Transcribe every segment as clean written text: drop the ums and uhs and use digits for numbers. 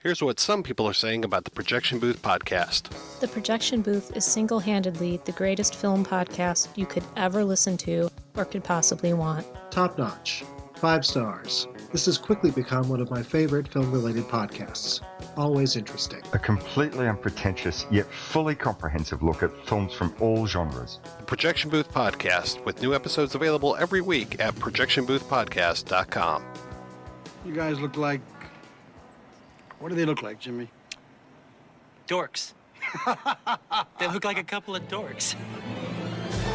Here's what some people are saying about the Projection Booth podcast. The Projection Booth is single-handedly the greatest film podcast you could ever listen to or could possibly want. Top notch. 5 stars. This has quickly become one of my favorite film-related podcasts. Always interesting. A completely unpretentious yet fully comprehensive look at films from all genres. The Projection Booth podcast, with new episodes available every week at projectionboothpodcast.com. You guys look like... What do they look like, Jimmy? Dorks. They look like a couple of dorks.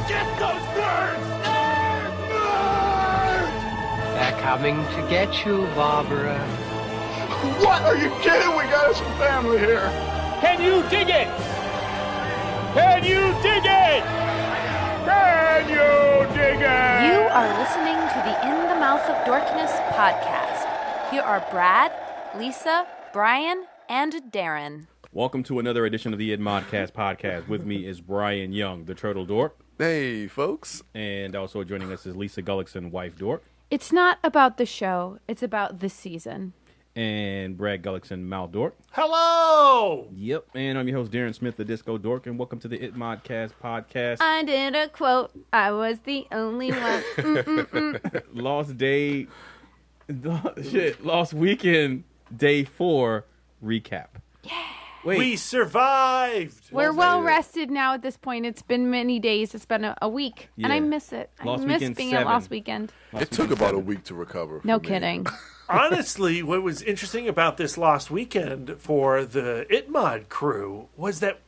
Get those nerds! Nerds! Nerds! They're coming to get you, Barbara. What? Are you kidding? We got some family here. Can you dig it? Can you dig it? Can you dig it? You are listening to the In the Mouth of Dorkness podcast. Here are Brad, Lisa, Brian, and Darren. Welcome to another edition of the IdModcast podcast. With me is Brian Young, the Turtle Dork. Hey, folks. And also joining us is Lisa Gullickson, wife Dork. It's not about the show. It's about the season. And Brad Gullickson, Mal Dork. Hello! Yep, and I'm your host, Darren Smith, the Disco Dork, and welcome to the IdModcast podcast. I did a quote. I was the only one. Lost Weekend, Day 4 recap. Yeah. Wait. We survived! We're well rested now at this point. It's been many days. It's been a week. Yeah. And I miss it. I miss being at Lost Weekend. It took about a week to recover. No kidding. Honestly, what was interesting about this Lost Weekend for the ItMod crew was that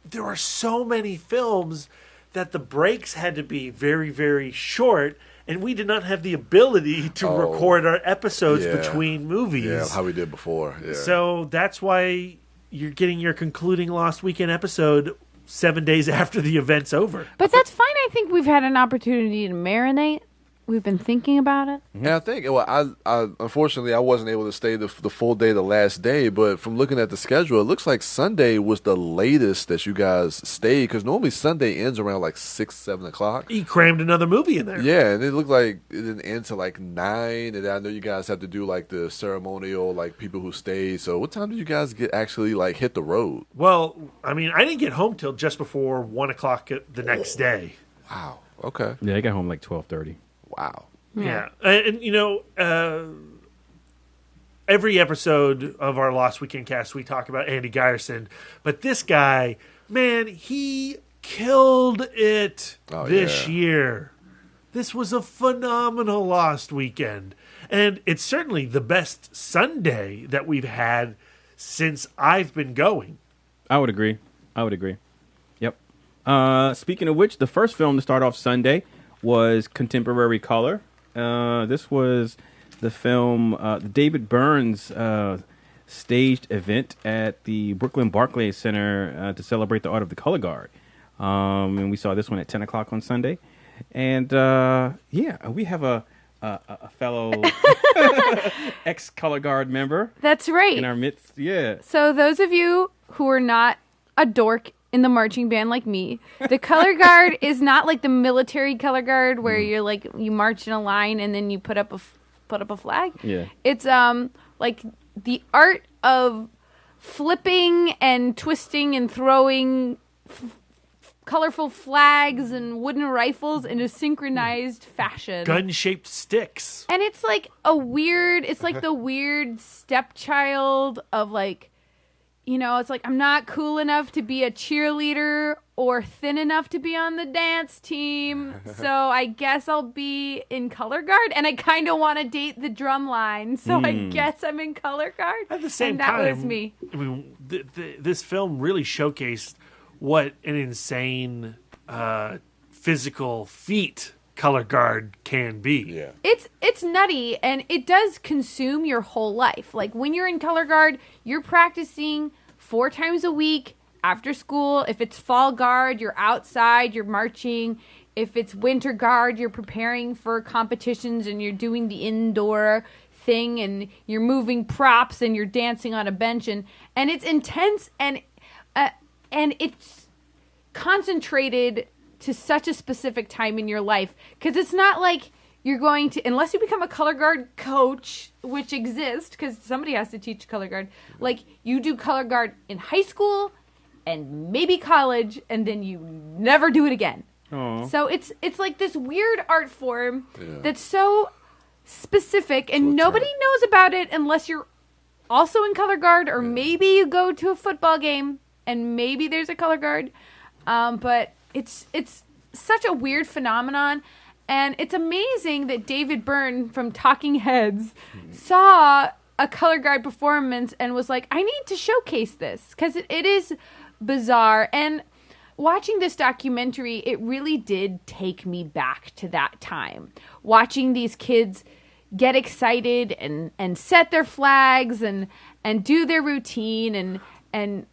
there were so many films that the breaks had to be very, very short, and we did not have the ability to record our episodes between movies. Yeah, how we did before. Yeah. So that's why you're getting your concluding Lost Weekend episode 7 days after the event's over. But that's fine. I think we've had an opportunity to marinate. We've been thinking about it. Yeah, I think. Well, I unfortunately I wasn't able to stay the full day the last day, but from looking at the schedule, it looks like Sunday was the latest that you guys stayed, because normally Sunday ends around like 6, 7 o'clock. He crammed another movie in there. Yeah, and it looked like it didn't end till like 9, and I know you guys have to do like the ceremonial, like people who stayed. So what time did you guys actually like hit the road? Well, I mean, I didn't get home till just before 1 o'clock the next day. Wow. Okay. Yeah, I got home like 12:30. Wow. Yeah. And you know, every episode of our Lost Weekend cast, we talk about Andy Geierson. But this guy, man, he killed it this year. This was a phenomenal Lost Weekend. And it's certainly the best Sunday that we've had since I've been going. I would agree. Yep. Speaking of which, the first film to start off Sunday was Contemporary Color. This was the film, the David Byrnes staged event at the Brooklyn Barclays Center to celebrate the art of the color guard. And we saw this one at 10 o'clock on Sunday. And we have a fellow ex-color guard member. That's right. In our midst, yeah. So those of you who are not a dork in the marching band like me, the color guard is not like the military color guard where you're like you march in a line and then you put up a flag. Yeah, it's like the art of flipping and twisting and throwing colorful flags and wooden rifles in a synchronized fashion. Gun-shaped sticks. And it's like it's like the weird stepchild of like, you know, it's like I'm not cool enough to be a cheerleader or thin enough to be on the dance team, so I guess I'll be in color guard. And I kind of want to date the drum line, so I guess I'm in color guard. At the same time, that was me. I mean, this film really showcased what an insane physical feat color guard can be. Yeah. It's nutty, and it does consume your whole life. Like when you're in color guard, you're practicing 4 times a week after school. If it's fall guard, you're outside, you're marching. If it's winter guard, you're preparing for competitions and you're doing the indoor thing and you're moving props and you're dancing on a bench, and it's intense and it's concentrated to such a specific time in your life, because it's not like you're going to, unless you become a color guard coach, which exists because somebody has to teach color guard, like you do color guard in high school and maybe college, and then you never do it again. Aww. So it's like this weird art form that's so specific, and nobody knows about it unless you're also in color guard, or maybe you go to a football game and maybe there's a color guard. But it's such a weird phenomenon. And it's amazing that David Byrne from Talking Heads saw a color guard performance and was like, I need to showcase this because it is bizarre. And watching this documentary, it really did take me back to that time. Watching these kids get excited and set their flags and do their routine and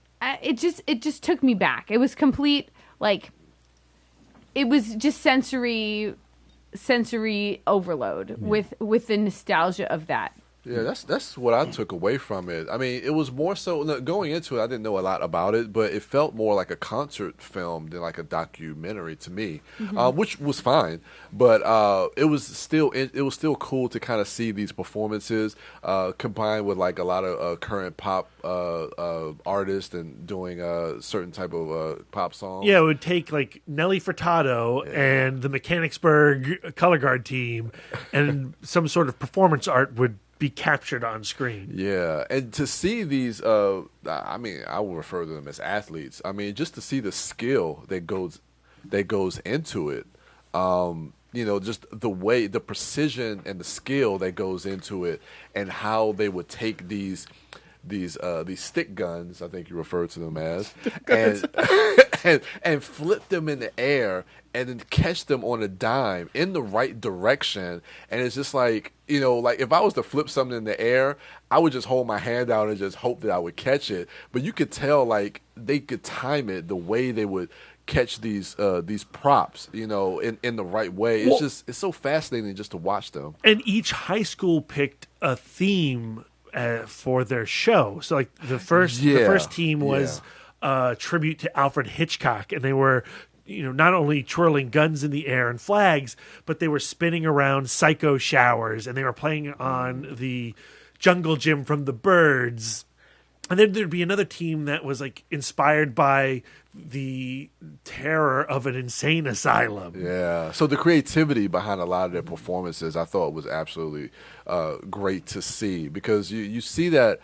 it just took me back. It was complete, like, it was just sensory overload with the nostalgia of that. Yeah, that's what I took away from it. I mean, it was more so going into it. I didn't know a lot about it, but it felt more like a concert film than like a documentary to me, which was fine. But it was still cool to kind of see these performances combined with like a lot of current pop artists and doing a certain type of pop song. Yeah, it would take like Nelly Furtado and the Mechanicsburg Color Guard team, and some sort of performance art would be captured on screen. Yeah, and to see these, I mean, I will refer to them as athletes. I mean, just to see the skill that goes into it, you know, just the way, the precision and the skill that goes into it, and how they would take these stick guns, I think you referred to them as, and flip them in the air and then catch them on a dime in the right direction. And it's just like, you know, like if I was to flip something in the air, I would just hold my hand out and just hope that I would catch it. But you could tell like they could time it the way they would catch these props, you know, in the right way. It's so fascinating just to watch them. And each high school picked a theme for their show. So like the first team was a tribute to Alfred Hitchcock, and they were, you know, not only twirling guns in the air and flags, but they were spinning around Psycho showers, and they were playing on the jungle gym from the Birds. And then there'd be another team that was like inspired by the terror of an insane asylum. Yeah. So the creativity behind a lot of their performances, I thought was absolutely great to see, because you see that.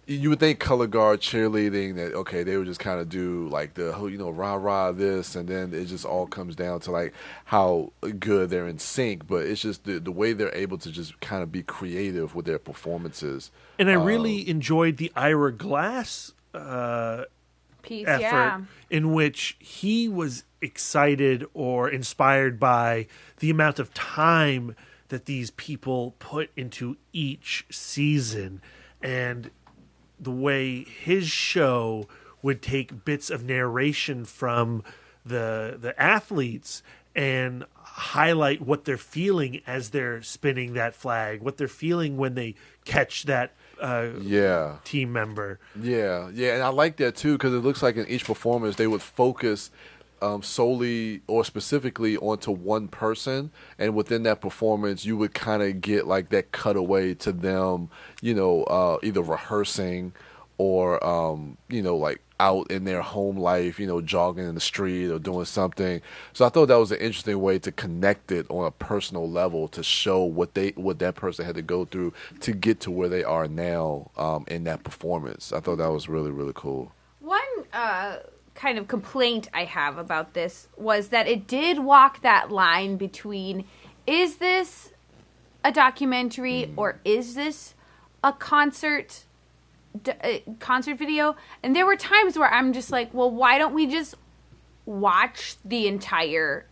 You would think color guard cheerleading that, okay, they would just kind of do like the whole, you know, rah this, and then it just all comes down to like how good they're in sync. But it's just the way they're able to just kind of be creative with their performances. And I really enjoyed the Ira Glass piece, effort in which he was excited or inspired by the amount of time that these people put into each season, and the way his show would take bits of narration from the athletes and highlight what they're feeling as they're spinning that flag, what they're feeling when they catch that team member. Yeah, and I like that too, because it looks like in each performance they would focus solely or specifically onto one person, and within that performance you would kind of get like that cutaway to them, you know, either rehearsing or you know, like out in their home life, you know, jogging in the street or doing something. So I thought that was an interesting way to connect it on a personal level, to show what that person had to go through to get to where they are now in that performance. I thought that was really, really cool. One kind of complaint I have about this was that it did walk that line between, is this a documentary or is this a concert video? And there were times where I'm just like, well, why don't we just watch the entire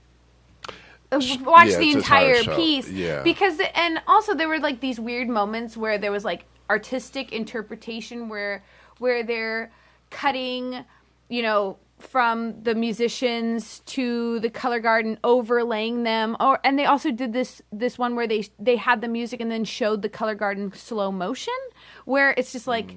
piece? Yeah. Because and also there were like these weird moments where there was like artistic interpretation where they're cutting, you know, from the musicians to the color guard and overlaying them, and they also did this one where they had the music and then showed the color guard in slow motion, where it's just like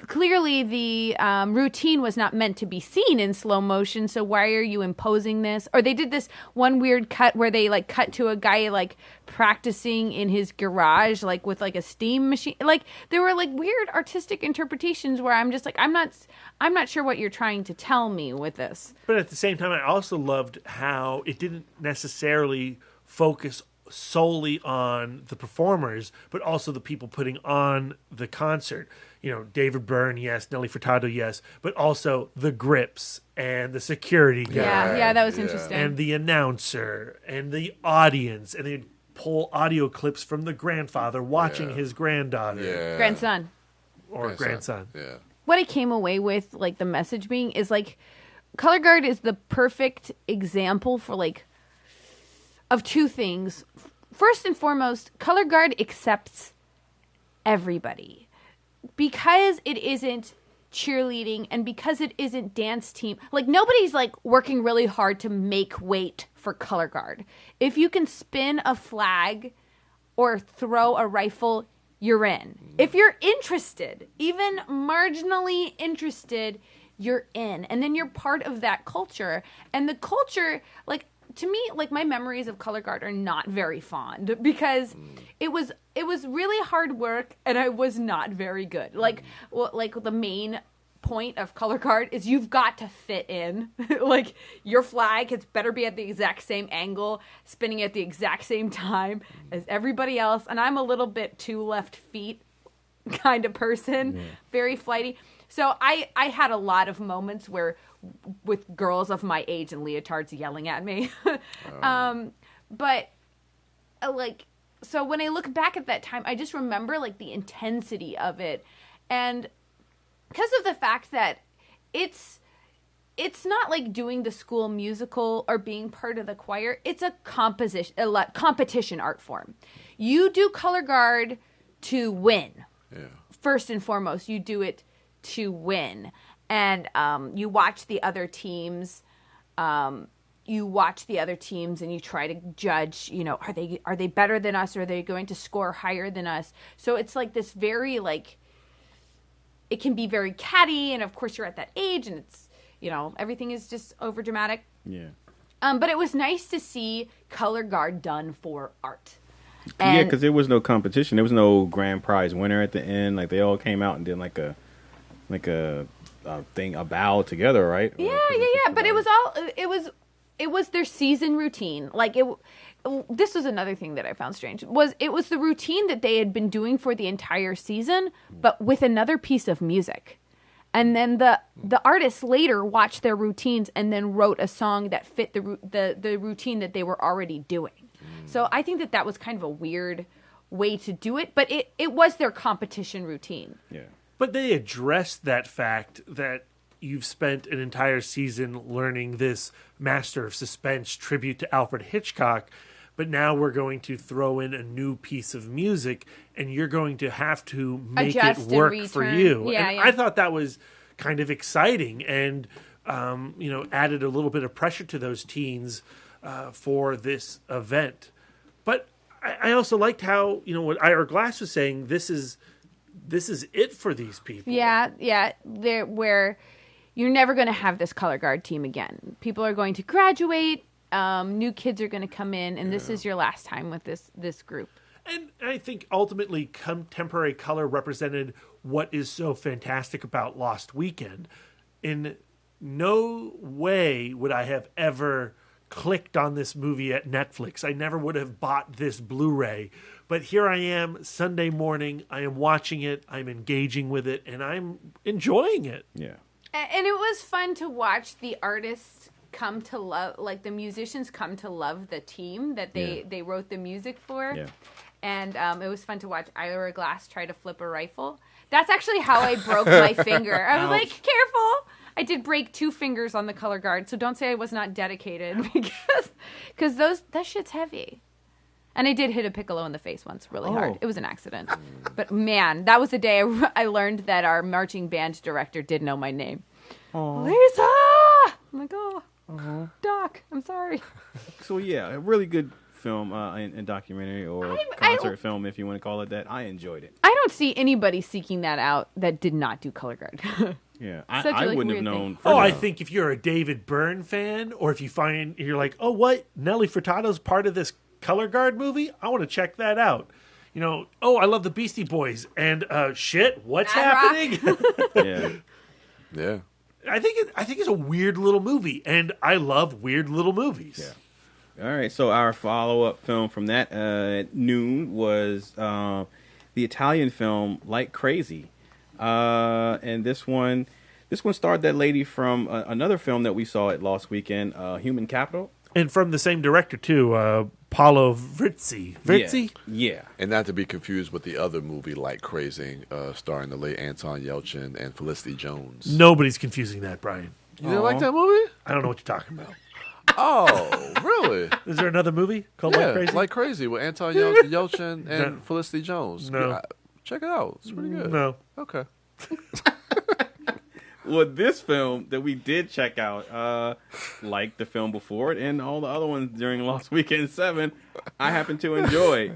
clearly the routine was not meant to be seen in slow motion, so why are you imposing this? Or they did this one weird cut where they like cut to a guy like practicing in his garage, like with like a steam machine. Like there were like weird artistic interpretations where I'm just like, I'm not sure what you're trying to tell me with this. But at the same time, I also loved how it didn't necessarily focus solely on the performers, but also the people putting on the concert. You know, David Byrne, yes, Nelly Furtado, yes, but also the grips and the security guy. Yeah, that was interesting. And the announcer and the audience, and they'd pull audio clips from the grandfather watching his granddaughter. Grandson. Or grandson. Yeah. What I came away with, like the message being, is like Color Guard is the perfect example for like of two things. First and foremost, Color Guard accepts everybody. Because it isn't cheerleading and because it isn't dance team, like nobody's like working really hard to make weight for Color Guard. If you can spin a flag or throw a rifle, you're in. If you're interested, even marginally interested, you're in. And then you're part of that culture. And the culture, like, to me, like my memories of Color Guard are not very fond because it was really hard work and I was not very good. Like the main point of Color Guard is you've got to fit in. Like your flag has better be at the exact same angle, spinning at the exact same time as everybody else. And I'm a little bit too left feet kind of person, very flighty. So I had a lot of moments where with girls of my age in leotards yelling at me. But like, so when I look back at that time, I just remember like the intensity of it. And because of the fact that it's not like doing the school musical or being part of the choir. It's a competition art form. You do Color Guard to win. Yeah. First and foremost, you do it to win. And you watch the other teams. And you try to judge, you know, are they better than us? Or are they going to score higher than us? So it's like this very like, it can be very catty. And of course you're at that age and it's, you know, everything is just over dramatic. Yeah. But it was nice to see Color Guard done for art. Yeah, because there was no competition. There was no grand prize winner at the end. Like they all came out and did like a thing, a bow together, right? Yeah. But it was their season routine. Like this was another thing that I found strange. It was the routine that they had been doing for the entire season, but with another piece of music. And then the artists later watched their routines and then wrote a song that fit the routine that they were already doing. So I think that was kind of a weird way to do it, but it was their competition routine. Yeah. But they addressed that fact that you've spent an entire season learning this master of suspense tribute to Alfred Hitchcock, but now we're going to throw in a new piece of music and you're going to have to make it work for you. Yeah, and I thought that was kind of exciting and, added a little bit of pressure to those teens for this event. But I also liked how, what Ira Glass was saying, this is it for these people. Yeah. Where you're never going to have this Color Guard team again. People are going to graduate. New kids are going to come in, and this is your last time with this group. And I think ultimately contemporary color represented what is so fantastic about Lost Weekend. In no way would I have ever clicked on this movie at Netflix. I never would have bought this Blu-ray. But here I am, Sunday morning, I am watching it, I'm engaging with it, and I'm enjoying it. Yeah. And it was fun to watch the artists come to love, like the musicians come to love the team that they wrote the music for. Yeah. And it was fun to watch Ira Glass try to flip a rifle. That's actually how I broke my finger. I was like, careful. I did break 2 fingers on the Color Guard, so don't say I was not dedicated because that shit's heavy. And I did hit a piccolo in the face once really hard. It was an accident. But man, that was the day I learned that our marching band director did know my name. Aww. Lisa! I'm like, Doc, I'm sorry. So yeah, a really good film and documentary or concert film, if you want to call it that. I enjoyed it. I don't see anybody seeking that out that did not do Color Guard. Yeah, I wouldn't have known. I think if you're a David Byrne fan, or if you find you're like, oh, what, Nelly Furtado's part of this Color Guard movie, I want to check that out. You know, oh, I love the Beastie Boys, and shit, what's happening? Yeah. I think it's a weird little movie, and I love weird little movies. Yeah. All right, so our follow-up film from that at noon was the Italian film Like Crazy. And this one starred that lady from another film that we saw at Lost Weekend, Human Capital. And from the same director, too, Paolo Virzì? Yeah. And not to be confused with the other movie, Like Crazy, starring the late Anton Yelchin and Felicity Jones. Nobody's confusing that, Brian. You didn't like that movie? I don't know what you're talking about. Oh, really? Is there another movie called Like Crazy? Like Crazy with Anton Yelchin and Felicity Jones. No. Yeah, check it out. It's pretty good. No. Okay. Well, this film that we did check out, like the film before it and all the other ones during Lost Weekend 7, I happen to enjoy.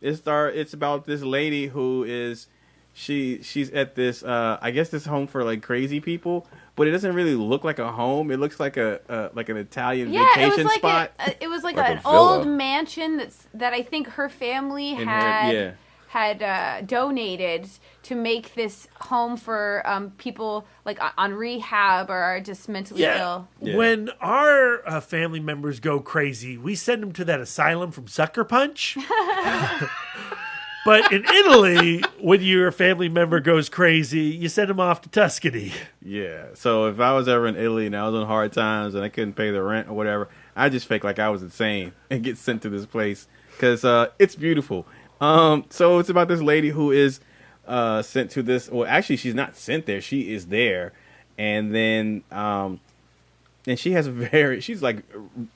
It's about this lady who is she's at this I guess this home for like crazy people, but it doesn't really look like a home. It looks like an Italian vacation spot. It was like an old mansion that I think her family had donated to make this home for people like on rehab or just mentally ill. Yeah. When our family members go crazy, we send them to that asylum from Sucker Punch. But in Italy, when your family member goes crazy, you send them off to Tuscany. Yeah. So if I was ever in Italy and I was on hard times and I couldn't pay the rent or whatever, I just fake like I was insane and get sent to this place because it's beautiful. So it's about this lady who is sent to this. Well, actually, she's not sent there. She is there, and then and she has she's like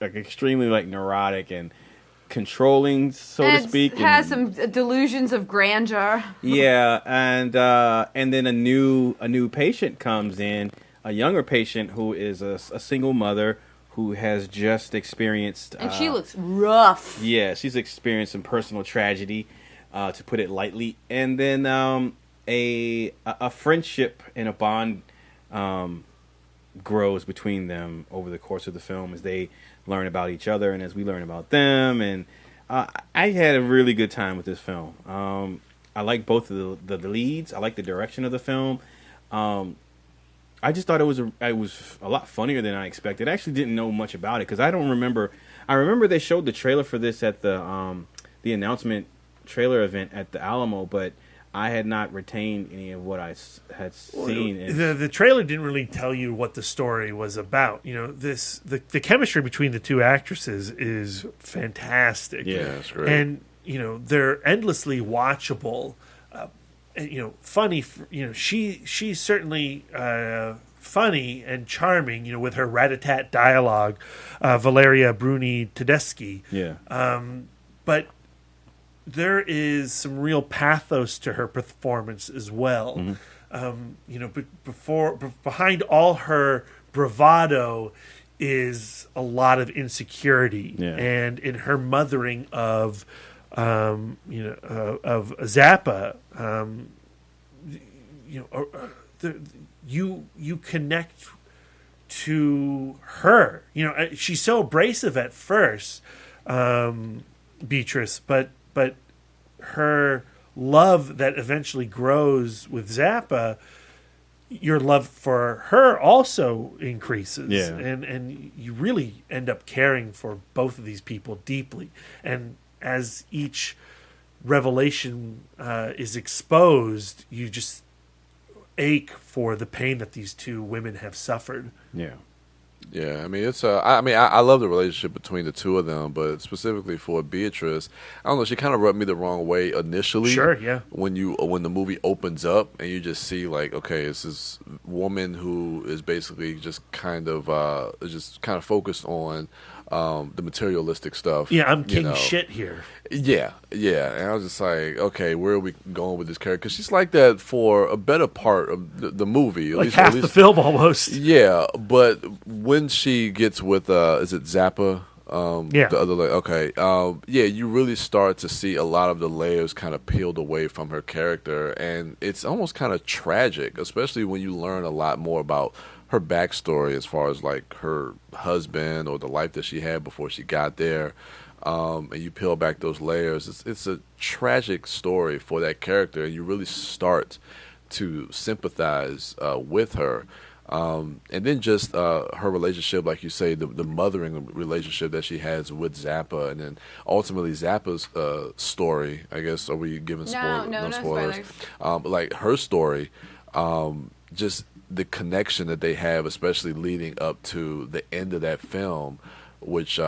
extremely like neurotic and controlling, so to speak. Has some delusions of grandeur. Yeah, and then a new patient comes in, a younger patient who is a single mother who has just experienced... And she looks rough. Yeah, she's experienced some personal tragedy, to put it lightly. And then a friendship and a bond grows between them over the course of the film as they learn about each other and as we learn about them. And I had a really good time with this film. I like both of the leads. I like the direction of the film. I just thought it was a lot funnier than I expected. I actually didn't know much about it because I don't remember. I remember they showed the trailer for this at the announcement trailer event at the Alamo, but I had not retained any of what I had seen. The trailer didn't really tell you what the story was about. You know, the chemistry between the two actresses is fantastic. Yeah, that's great. And you know, they're endlessly watchable. Funny. She's certainly funny and charming. With her rat-a-tat dialogue, Valeria Bruni Tedeschi. Yeah. But there is some real pathos to her performance as well. Mm-hmm. Behind all her bravado is a lot of insecurity, and in her mothering of Zappa, you connect to her. She's so abrasive at first, Beatrice, but her love that eventually grows with Zappa, your love for her also increases. Yeah. And you really end up caring for both of these people deeply. And as each revelation is exposed, you just ache for the pain that these two women have suffered. Yeah. Yeah, I mean it's. I love the relationship between the two of them, but specifically for Beatrice, I don't know. She kind of rubbed me the wrong way initially. Sure, yeah. When the movie opens up and you just see like, okay, it's this woman who is basically just kind of focused on the materialistic stuff. Yeah, I'm king shit here. Yeah, and I was just like, okay, where are we going with this character? Because she's like that for a better part of the movie, like half the film almost. Yeah, but when she gets with, is it Zappa? Yeah. The other layer. Okay. Yeah, you really start to see a lot of the layers kind of peeled away from her character, and it's almost kind of tragic, especially when you learn a lot more about her backstory as far as like her husband or the life that she had before she got there. And you peel back those layers. It's a tragic story for that character, and you really start to sympathize with her. And then just her relationship, like you say, the mothering relationship that she has with Zappa, and then ultimately Zappa's story. I guess, are we giving spoilers? No spoilers. Like her story, just the connection that they have, especially leading up to the end of that film, which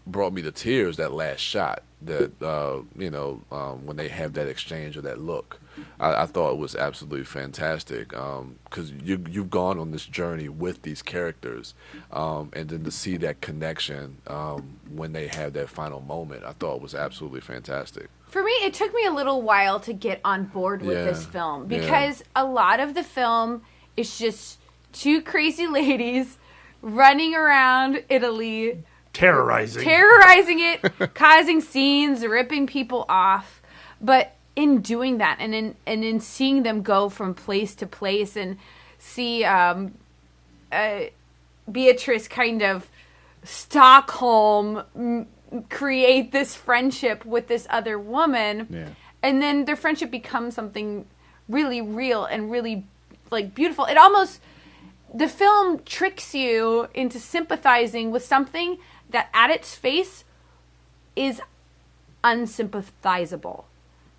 brought me to tears. That last shot, that when they have that exchange or that look, I thought it was absolutely fantastic. Because you've gone on this journey with these characters, and then to see that connection when they have that final moment, I thought it was absolutely fantastic. For me, it took me a little while to get on board with this film, because a lot of the film is just two crazy ladies running around Italy, terrorizing it, causing scenes, ripping people off. But in doing that, and in seeing them go from place to place, and see Beatrice kind of Stockholm create this friendship with this other woman, and then their friendship becomes something really real and really like beautiful. It almost, the film tricks you into sympathizing with something that at its face is unsympathizable.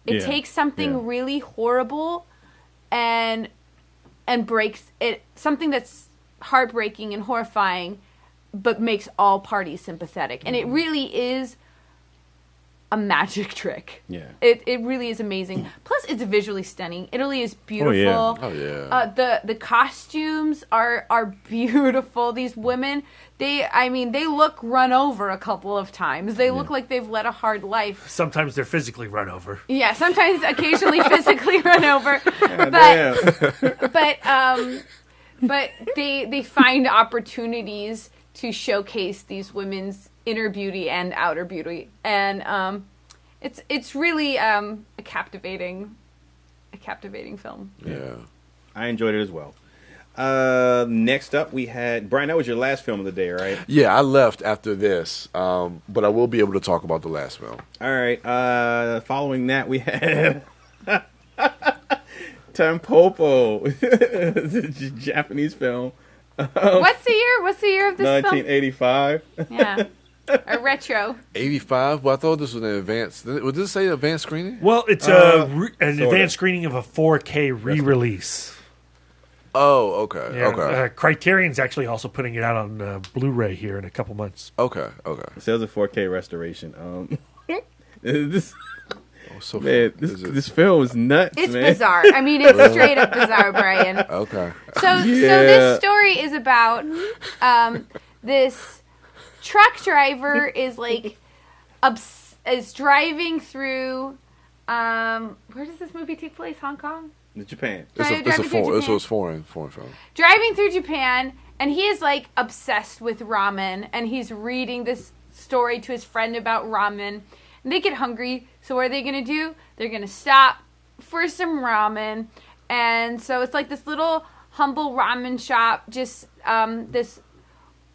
It takes something really horrible and breaks it, something that's heartbreaking and horrifying, but makes all parties sympathetic. And it really is a magic trick. Yeah. It really is amazing. Plus, it's visually stunning. Italy is beautiful. Oh yeah. The costumes are beautiful. These women, they look run over a couple of times. They look like they've led a hard life. Sometimes they're physically run over. Yeah, sometimes occasionally physically run over. But they find opportunities to showcase these women's inner beauty and outer beauty, and it's really a captivating film. Yeah, I enjoyed it as well. Next up, we had Brian. That was your last film of the day, right? Yeah, I left after this, but I will be able to talk about the last film. All right. Following that, we had Tampopo, the Japanese film. What's the year? What's the year of this 1985. film? Yeah. A retro. 85? Well, I thought this was an advanced. Would this say advanced screening? Well, it's an advanced screening of a 4K re-release. Oh, okay. Yeah. Okay. Criterion's actually also putting it out on Blu-ray here in a couple months. Okay. So it was a 4K restoration. This film is nuts. It's man. bizarre. I mean, it's straight up bizarre, Brian. Okay. So this story is about this truck driver is like is driving through. Where does this movie take place? Hong Kong? Japan. This was foreign film. Driving through Japan, and he is like obsessed with ramen, and he's reading this story to his friend about ramen. And they get hungry, so what are they going to do? They're going to stop for some ramen. And so it's like this little humble ramen shop, just this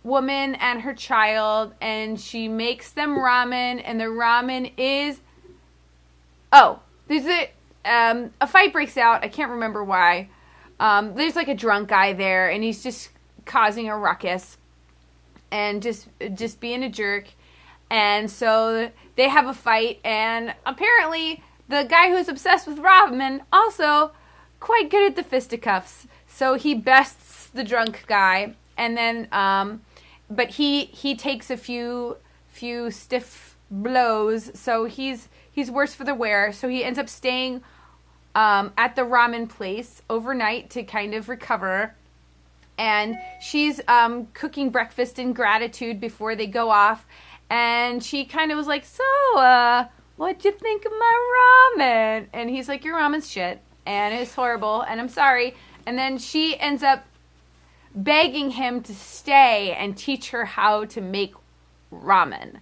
woman and her child, and she makes them ramen, and the ramen is... Oh, there's a fight breaks out. I can't remember why. There's like a drunk guy there, and he's just causing a ruckus and just being a jerk. And so they have a fight, and apparently the guy who's obsessed with ramen also quite good at the fisticuffs. So he bests the drunk guy, and then but he takes a few stiff blows, so he's worse for the wear. So he ends up staying at the ramen place overnight to kind of recover. And she's cooking breakfast in gratitude before they go off. And she kind of was like, so, what'd you think of my ramen? And he's like, your ramen's shit, and it's horrible, and I'm sorry. And then she ends up begging him to stay and teach her how to make ramen.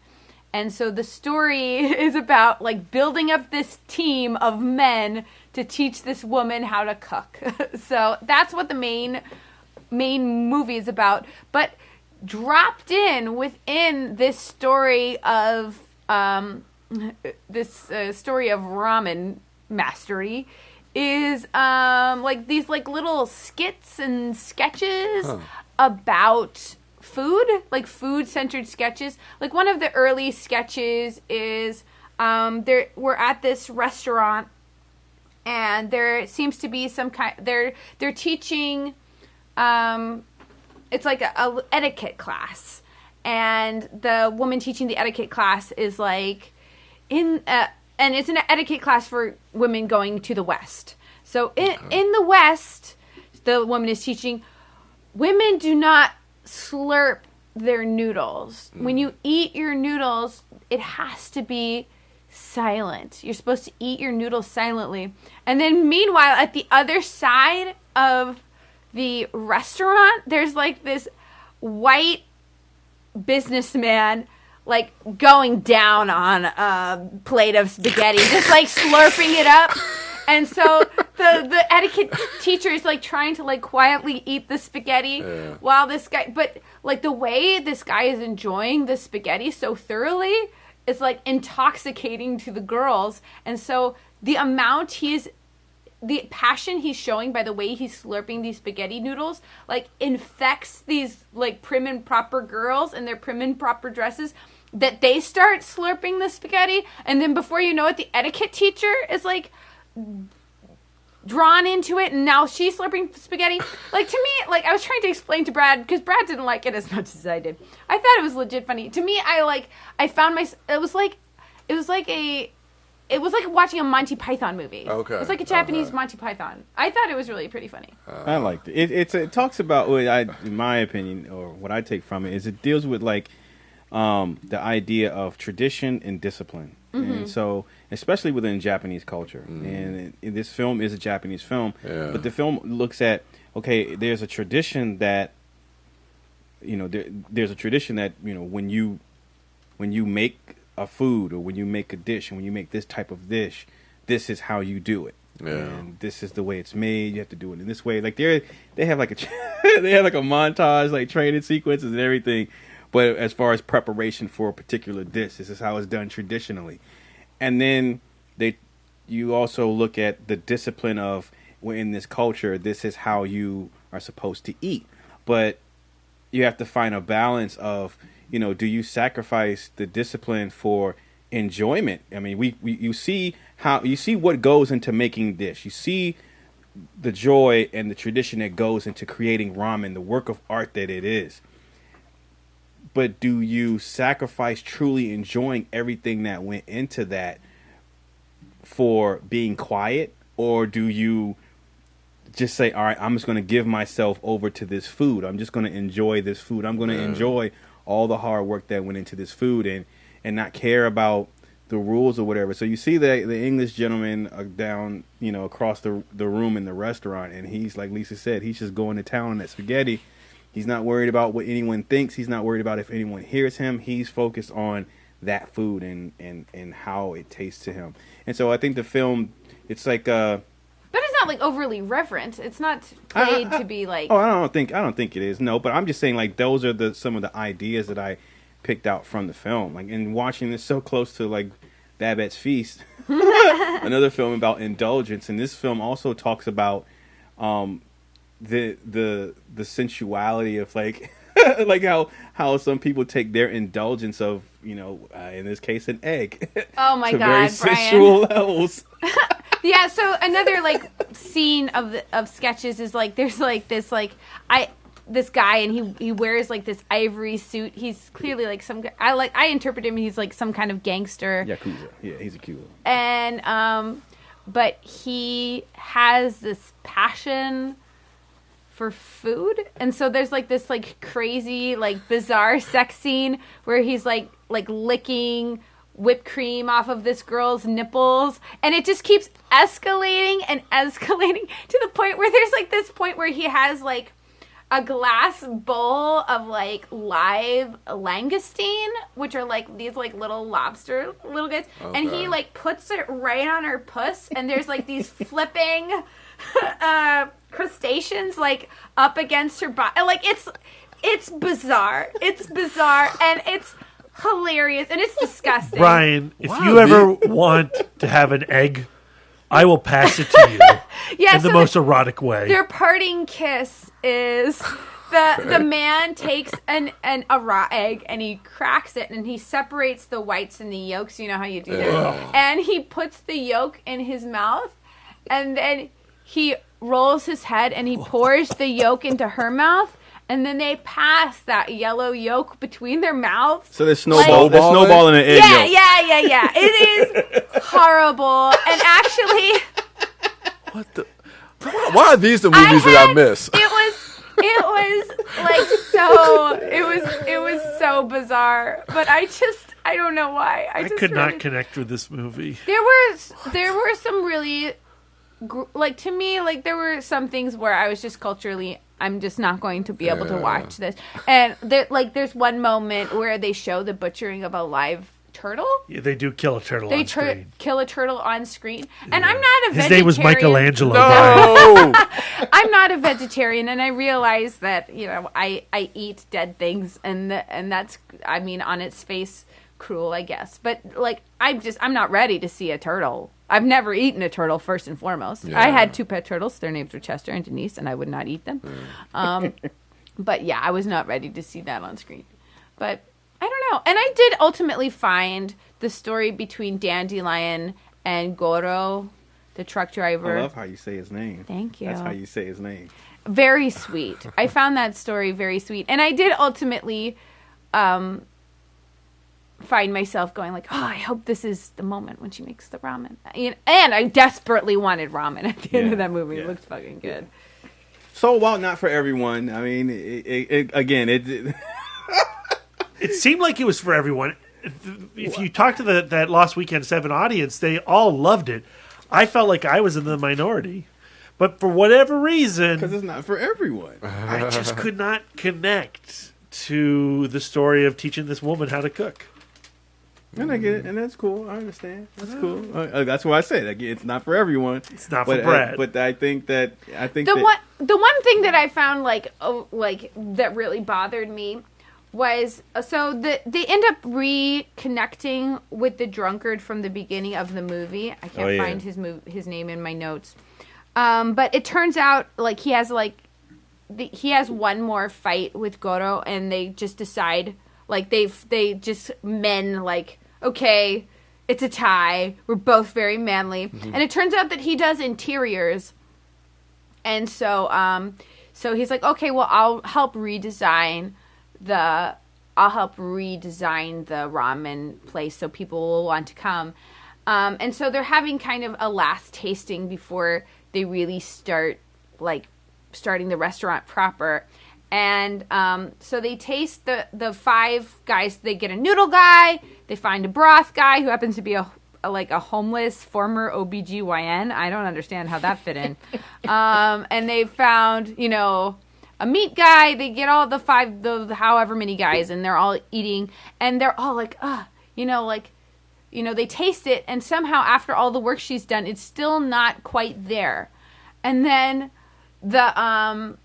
And so the story is about like building up this team of men to teach this woman how to cook. So that's what the main movie is about. But dropped in within this story of ramen mastery is like these like little skits and sketches about food, like food-centered sketches. Like one of the early sketches is we're at this restaurant and there seems to be some kind they're teaching it's like a etiquette class, and the woman teaching the etiquette class is like and it's an etiquette class for women going to the West. So in the West, the woman is teaching women do not slurp their noodles. When you eat your noodles, it has to be silent. You're supposed to eat your noodles silently. And then meanwhile, at the other side of the restaurant, there's like this white businessman like going down on a plate of spaghetti, just like slurping it up. And so the etiquette teacher is like trying to like quietly eat the spaghetti while this guy, but like the way this guy is enjoying the spaghetti so thoroughly is like intoxicating to the girls. And so the passion he's showing by the way he's slurping these spaghetti noodles like infects these like prim and proper girls in their prim and proper dresses, that they start slurping the spaghetti, and then before you know it, the etiquette teacher is like drawn into it, and now she's slurping spaghetti. Like, to me, like, I was trying to explain to Brad, because Brad didn't like it as much as I did. I thought it was legit funny. To me, I found it was like watching a Monty Python movie. Okay. It's like a Japanese Monty Python. I thought it was really pretty funny. I liked it. It talks about, in my opinion, or what I take from it, is it deals with like the idea of tradition and discipline. Mm-hmm. And so, especially within Japanese culture. And this film is a Japanese film, but the film looks at, okay, there's a tradition that, there's a tradition that, when you make a food, or when you make a dish, and when you make this type of dish, this is how you do it. And this is the way it's made. You have to do it in this way. Like they have like they have like a montage, like training sequences and everything. But as far as preparation for a particular dish, this is how it's done traditionally. And then you also look at the discipline of, well, in this culture, this is how you are supposed to eat. But you have to find a balance of, do you sacrifice the discipline for enjoyment? I mean, you see what goes into making dish. You see the joy and the tradition that goes into creating ramen, the work of art that it is. But do you sacrifice truly enjoying everything that went into that for being quiet? Or do you just say, all right, I'm just going to give myself over to this food. I'm just going to enjoy this food. I'm going to enjoy all the hard work that went into this food and not care about the rules or whatever. So you see the English gentleman down, across the room in the restaurant. And he's, like Lisa said, he's just going to town on that spaghetti. He's not worried about what anyone thinks. He's not worried about if anyone hears him. He's focused on that food and how it tastes to him. And so I think the film, it's like but it's not like overly reverent. It's not played to be like. Oh, I don't think it is. No, but I'm just saying, like, those are some of the ideas that I picked out from the film. Like, in watching this so close to like Babette's Feast, another film about indulgence, and this film also talks about the sensuality of like like how some people take their indulgence of, in this case, an egg. Oh my to God, very sensual levels. Yeah, so another like scene of sketches is like there's like this guy, and he wears like this ivory suit. He's clearly like I interpret him, he's like some kind of gangster. Yakuza. Yeah, he's a Yakuza. And but he has this passion for food, and so there's like this like crazy like bizarre sex scene where he's like licking whipped cream off of this girl's nipples, and it just keeps escalating and escalating to the point where there's like this point where he has like a glass bowl of like live langoustine, which are like these like little lobster little guys, and he like puts it right on her puss, and there's like these flipping crustaceans like up against her body. Like it's bizarre. It's bizarre, and it's hilarious, and it's disgusting. Brian, if you ever want to have an egg, I will pass it to you in the most erotic way. Their parting kiss is the man takes a raw egg and he cracks it and he separates the whites and the yolks. You know how you do that? And he puts the yolk in his mouth, and then he rolls his head and he pours the yolk into her mouth. And then they pass that yellow yolk between their mouths. So they're snowballing an egg yolk. Yeah. It is horrible. And actually... What the... Why are these the movies that I miss? It was like so... It was so bizarre. But I don't know why. I could not connect with this movie. There were some really... Like, to me, like, there were some things where I was just culturally... I'm just not going to be able to watch this. And there's one moment where they show the butchering of a live turtle. Yeah, they do kill a turtle on screen. Kill a turtle on screen. And I'm not a vegetarian. His name was Michelangelo. No! I'm not a vegetarian, and I realize that, I eat dead things, and that's, I mean, on its face, cruel, I guess. But, like, I'm not ready to see a turtle. I've never eaten a turtle, first and foremost. Yeah. I had 2 pet turtles. Their names were Chester and Denise, and I would not eat them. But, yeah, I was not ready to see that on screen. But I don't know. And I did ultimately find the story between Dandelion and Goro, the truck driver. I love how you say his name. Thank you. That's how you say his name. Very sweet. I found that story very sweet. And I did ultimately... find myself going like, I hope this is the moment when she makes the ramen. And I desperately wanted ramen at the end of that movie. It looked fucking good. So while not for everyone, I mean, it seemed like it was for everyone. If you talk to that Lost Weekend 7 audience, they all loved it. I felt like I was in the minority. But for whatever reason... Because it's not for everyone. I just could not connect to the story of teaching this woman how to cook. And I get it, and that's cool. I understand. That's cool. That's why I said it's not for everyone. It's not for Brad. But I think the one thing that I found like that really bothered me was they end up reconnecting with the drunkard from the beginning of the movie. I can't find his name in my notes, but it turns out like he has one more fight with Goro, and they just decide like they just men like. Okay, it's a tie. We're both very manly. Mm-hmm. And it turns out that he does interiors. And so he's like, okay, well, I'll help redesign the ramen place so people will want to come. And so they're having kind of a last tasting before they really starting the restaurant proper. And so they taste the 5 guys. They get a noodle guy. They find a broth guy who happens to be a homeless former OBGYN. I don't understand how that fit in. And they found, a meat guy. They get all the 5, the however many guys, and they're all eating. And they're all like, they taste it. And somehow after all the work she's done, it's still not quite there. And then the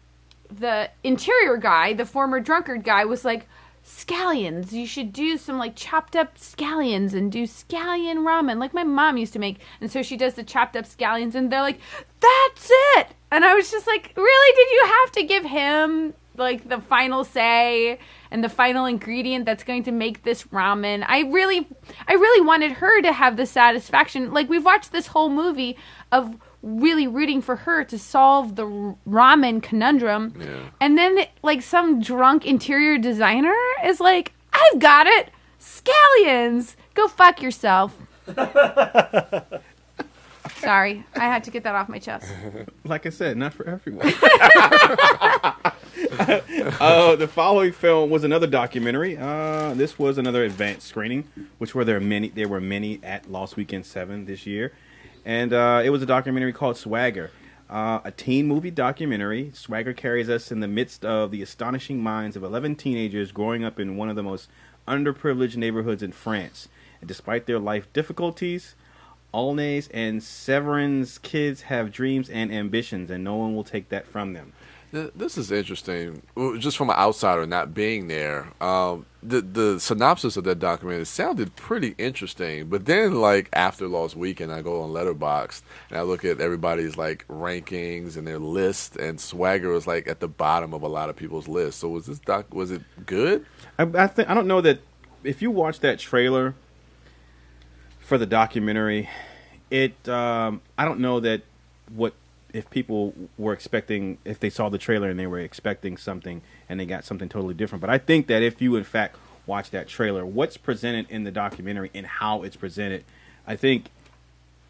interior guy, the former drunkard guy, was like, scallions. You should do some like chopped up scallions and do scallion ramen like my mom used to make. And so she does the chopped up scallions, and they're like, that's it. And I was just like, really? Did you have to give him like the final say and the final ingredient that's going to make this ramen? I really wanted her to have the satisfaction. Like, we've watched this whole movie of really rooting for her to solve the ramen conundrum. Yeah. And then, like, some drunk interior designer is like, I've got it. Scallions. Go fuck yourself. Sorry. I had to get that off my chest. Like I said, not for everyone. The following film was another documentary. This was another advanced screening, which were there were many at Lost Weekend 7 this year. And it was a documentary called Swagger. A teen movie documentary. Swagger carries us in the midst of the astonishing minds of 11 teenagers growing up in one of the most underprivileged neighborhoods in France. And despite their life difficulties, Aulnay's and Severin's kids have dreams and ambitions, and no one will take that from them. This is interesting. Just from an outsider not being there, the synopsis of that documentary sounded pretty interesting. But then, like, after Lost Weekend, I go on Letterboxd and I look at everybody's like rankings and their list, and Swagger was like at the bottom of a lot of people's lists. So was it good? I don't know that if you watch that trailer for the documentary, I don't know that if people were expecting, if they saw the trailer and they were expecting something and they got something totally different. But I think that if you in fact watch that trailer, what's presented in the documentary and how it's presented, I think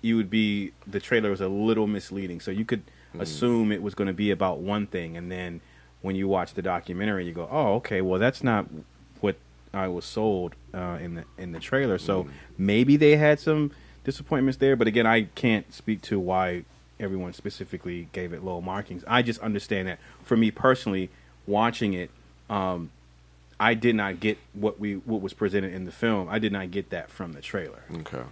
the trailer was a little misleading. So you could assume it was going to be about one thing, and then when you watch the documentary, you go, oh, okay, well, that's not what I was sold in the trailer. So maybe they had some disappointments there. But again, I can't speak to why everyone specifically gave it low markings. I just understand that for me personally, watching it, I did not get what was presented in the film. I did not get that from the trailer. Okay.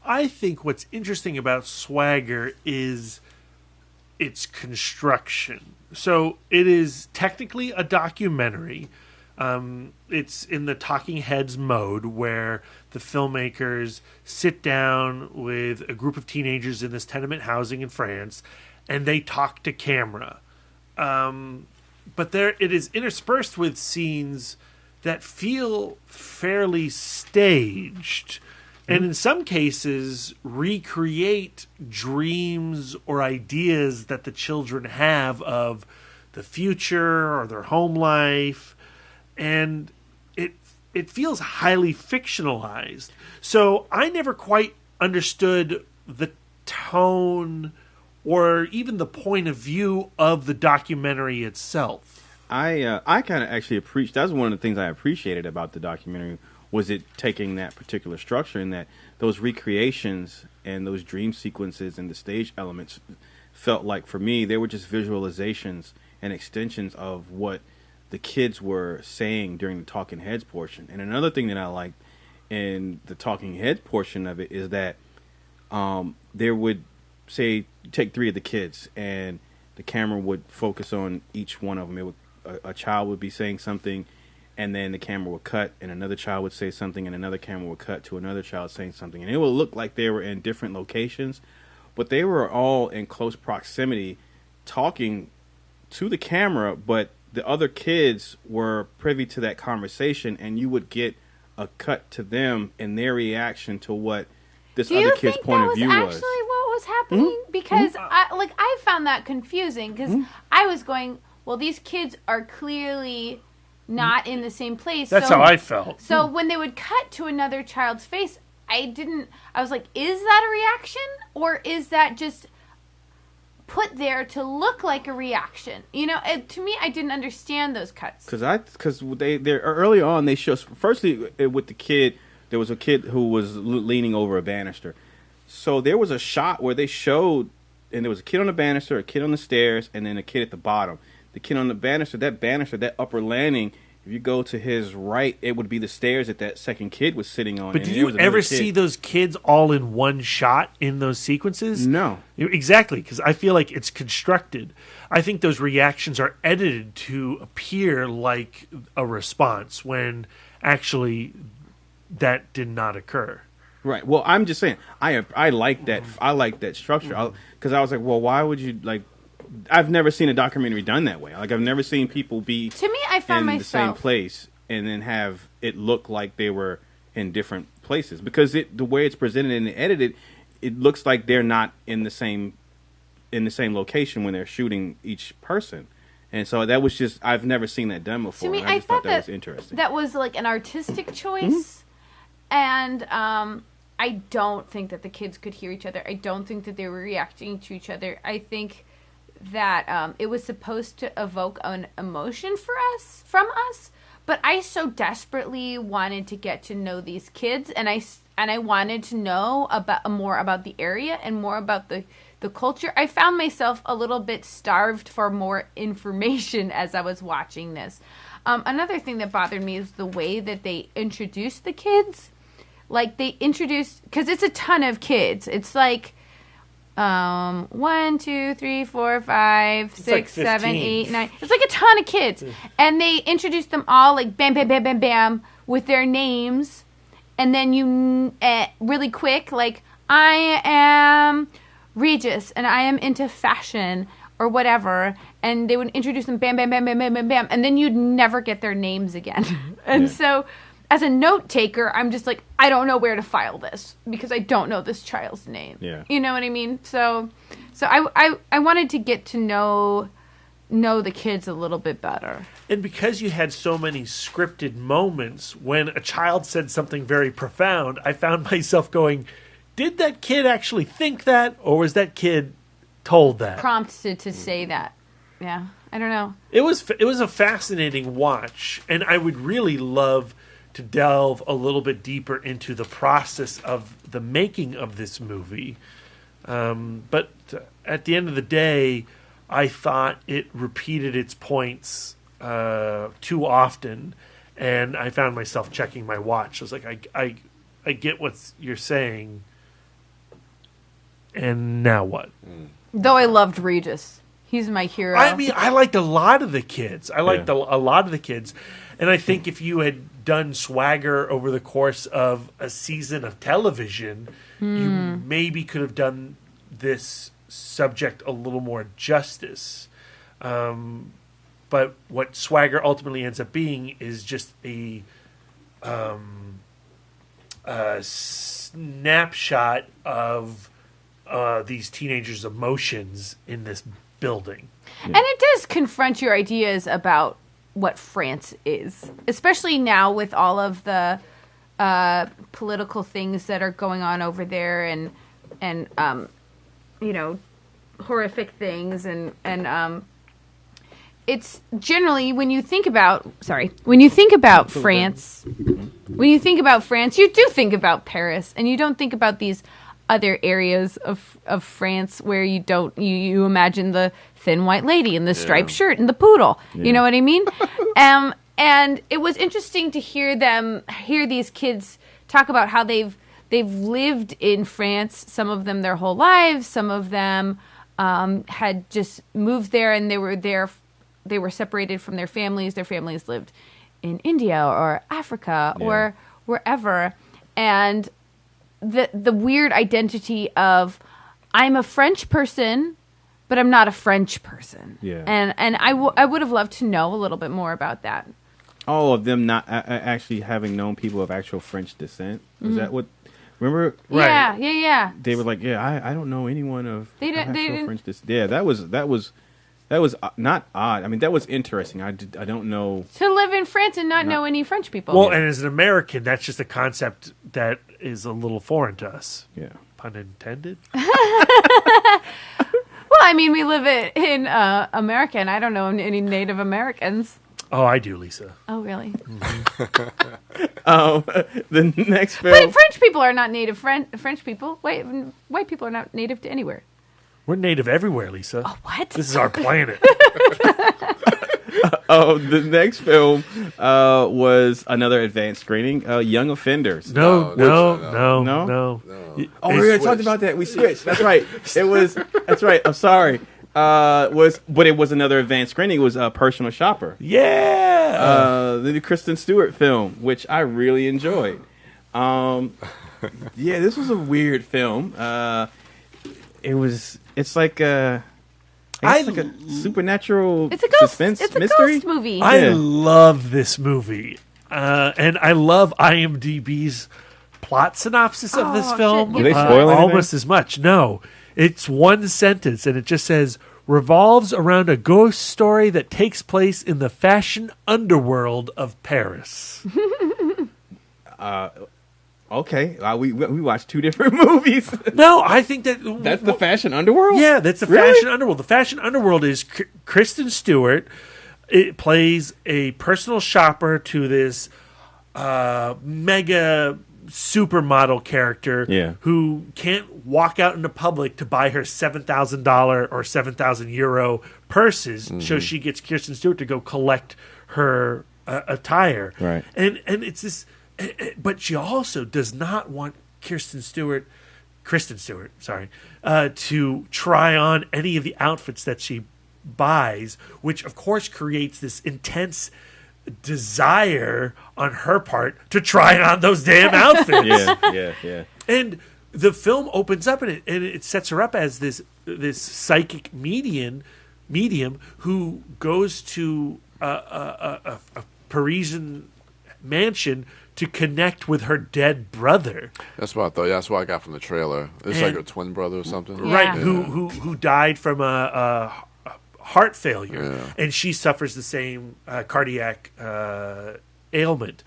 I think what's interesting about Swagger is its construction. So it is technically a documentary. It's in the talking heads mode where the filmmakers sit down with a group of teenagers in this tenement housing in France and they talk to camera. But it is interspersed with scenes that feel fairly staged and in some cases recreate dreams or ideas that the children have of the future or their home life. And it feels highly fictionalized. So I never quite understood the tone or even the point of view of the documentary itself. I kind of actually appreciate. That was one of the things I appreciated about the documentary, was it taking that particular structure, and that those recreations and those dream sequences and the stage elements felt like, for me, they were just visualizations and extensions of what the kids were saying during the talking heads portion. And another thing that I liked in the talking heads portion of it is that there would, say, take 3 of the kids and the camera would focus on each one of them. A child would be saying something, and then the camera would cut, and another child would say something, and another camera would cut to another child saying something. And it would look like they were in different locations, but they were all in close proximity talking to the camera, but the other kids were privy to that conversation, and you would get a cut to them and their reaction to what this other kid's point of view was. Do you think that was actually what was happening? Because I found that confusing, because I was going, well, these kids are clearly not in the same place. That's how I felt. So when they would cut to another child's face, I was like, is that a reaction? Or is that just put there to look like a reaction? You know, to me, I didn't understand those cuts. Because they early on, they show, firstly, with the kid, there was a kid who was leaning over a banister. So there was a shot where they showed, and there was a kid on the banister, a kid on the stairs, and then a kid at the bottom. The kid on the banister, that upper landing, if you go to his right, it would be the stairs that second kid was sitting on. But did you ever see those kids all in one shot in those sequences? No. Exactly, because I feel like it's constructed. I think those reactions are edited to appear like a response when actually that did not occur. Right. Well, I'm just saying, I like that. I like that structure, because I was like, well, why would you like? I've never seen a documentary done that way. Like, I've never seen people be to me, I found in the same place and then have it look like they were in different places, because the way it's presented and edited, it looks like they're not in the same location when they're shooting each person. And so that was just, I've never seen that done before. To me, I just thought that was interesting. That was like an artistic choice. And I don't think that the kids could hear each other. I don't think that they were reacting to each other. I think that it was supposed to evoke an emotion from us, but I so desperately wanted to get to know these kids, and I wanted to know more about the area and more about the the culture. I found myself a little bit starved for more information as I was watching this. Another thing that bothered me is the way that they introduced the kids. Like they introduced, because it's a ton of kids. It's like 1, 2, 3, 4, 5, 6, 7, 8, 9. It's like a ton of kids. And they introduced them all like bam, bam, bam, bam, bam with their names. And then you, really quick, like, I am Regis and I am into fashion or whatever. And they would introduce them bam, bam, bam, bam, bam, bam, bam. And then you'd never get their names again. And so as a note taker, I'm just like, I don't know where to file this because I don't know this child's name. Yeah. You know what I mean? So I wanted to get to know the kids a little bit better. And because you had so many scripted moments, when a child said something very profound, I found myself going, did that kid actually think that, or was that kid told that? Prompted to say that. Yeah, I don't know. It was a fascinating watch, and I would really love to delve a little bit deeper into the process of the making of this movie. But at the end of the day, I thought it repeated its points too often, and I found myself checking my watch. I was like, I get what you're saying, and now what? Though I loved Regis. He's my hero. I mean, I liked a lot of the kids. A lot of the kids. And I think if you had done Swagger over the course of a season of television, you maybe could have done this subject a little more justice. But what Swagger ultimately ends up being is just a snapshot of these teenagers' emotions in this building. And it does confront your ideas about what France is, especially now with all of the political things that are going on over there, and you know, horrific things, and it's generally when you think about France, you do think about Paris, and you don't think about these other areas of France where you imagine the thin white lady and the striped shirt and the poodle. Yeah. You know what I mean? And it was interesting to hear these kids talk about how they've lived in France, some of them their whole lives, some of them had just moved there and they were separated from their families. Their families lived in India or Africa or wherever. And the weird identity of, I'm a French person, but I'm not a French person. Yeah. And I would have loved to know a little bit more about that. All of them not actually having known people of actual French descent. Is that what? Remember? Yeah, right. Yeah. They were like, I don't know anyone of actual French descent. Yeah, that was not odd. I mean, that was interesting. I don't know. To live in France and not know any French people. Well, and as an American, that's just a concept that is a little foreign to us. Yeah. Pun intended. Well, I mean, we live in America, and I don't know any Native Americans. Oh, I do, Lisa. Oh, really? The next film. But French people are not native French people. White people are not native to anywhere. We're native everywhere, Lisa. Oh, what? This is our planet. The next film was another advanced screening, Young Offenders. No. Oh, we already talked about that. We switched. That's right. That's right. I'm sorry. But it was another advanced screening. It was Personal Shopper. Yeah. The new Kristen Stewart film, which I really enjoyed. This was a weird film. It's like a supernatural suspense mystery. Ghost movie. I love this movie. And I love IMDb's plot synopsis of this film. Do they spoil anything? Almost as much. No. It's one sentence, and it just says, revolves around a ghost story that takes place in the fashion underworld of Paris. Okay, we watched two different movies. No, I think that's the fashion underworld. Yeah, that's the fashion underworld. The fashion underworld is Kristen Stewart. It plays a personal shopper to this mega supermodel character Yeah. who can't walk out into public to buy her $7,000 or €7,000 purses, so she gets Kirsten Stewart to go collect her attire. Right. And it's this, but she also does not want Kristen Stewart, to try on any of the outfits that she buys, which of course creates this intense desire on her part to try on those damn outfits. Yeah. And the film opens up and it sets her up as this psychic medium who goes to a Parisian mansion to connect with her dead brother. That's what I thought. Yeah, that's what I got from the trailer. It's like a twin brother or something, right? Yeah. Who died from a heart failure, and she suffers the same cardiac ailment.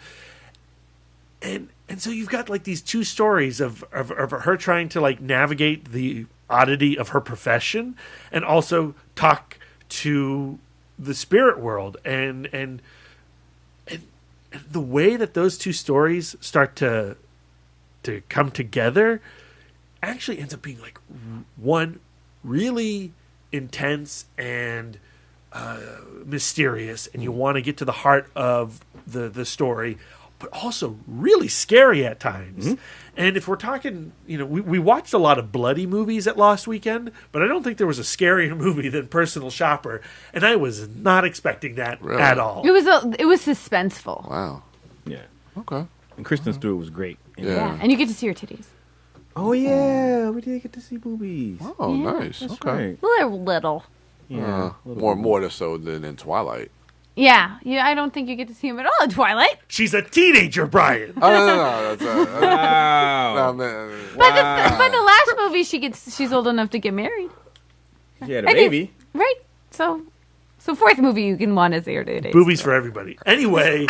And so you've got like these two stories of her trying to like navigate the oddity of her profession, and also talk to the spirit world, and the way that those two stories start to come together actually ends up being like one really intense and mysterious, and you want to get to the heart of the story, but also really scary at times. And if we're talking, we watched a lot of bloody movies at Lost Weekend, but I don't think there was a scarier movie than Personal Shopper, and I was not expecting that at all. It was suspenseful. Wow. Yeah. Okay. And Kristen Stewart was great. Yeah, and you get to see her titties. Oh yeah, we did get to see boobies. Oh, Yeah, nice. That's Okay. right. Well, they're little. Yeah. More so than in Twilight. Yeah, I don't think you get to see him at all in Twilight. She's a teenager, Brian. Oh, no. That's, Wow. no, man. But the last movie, she's old enough to get married. She had a baby. Right. So fourth movie you can want to see her dating. Boobies for everybody. Anyway,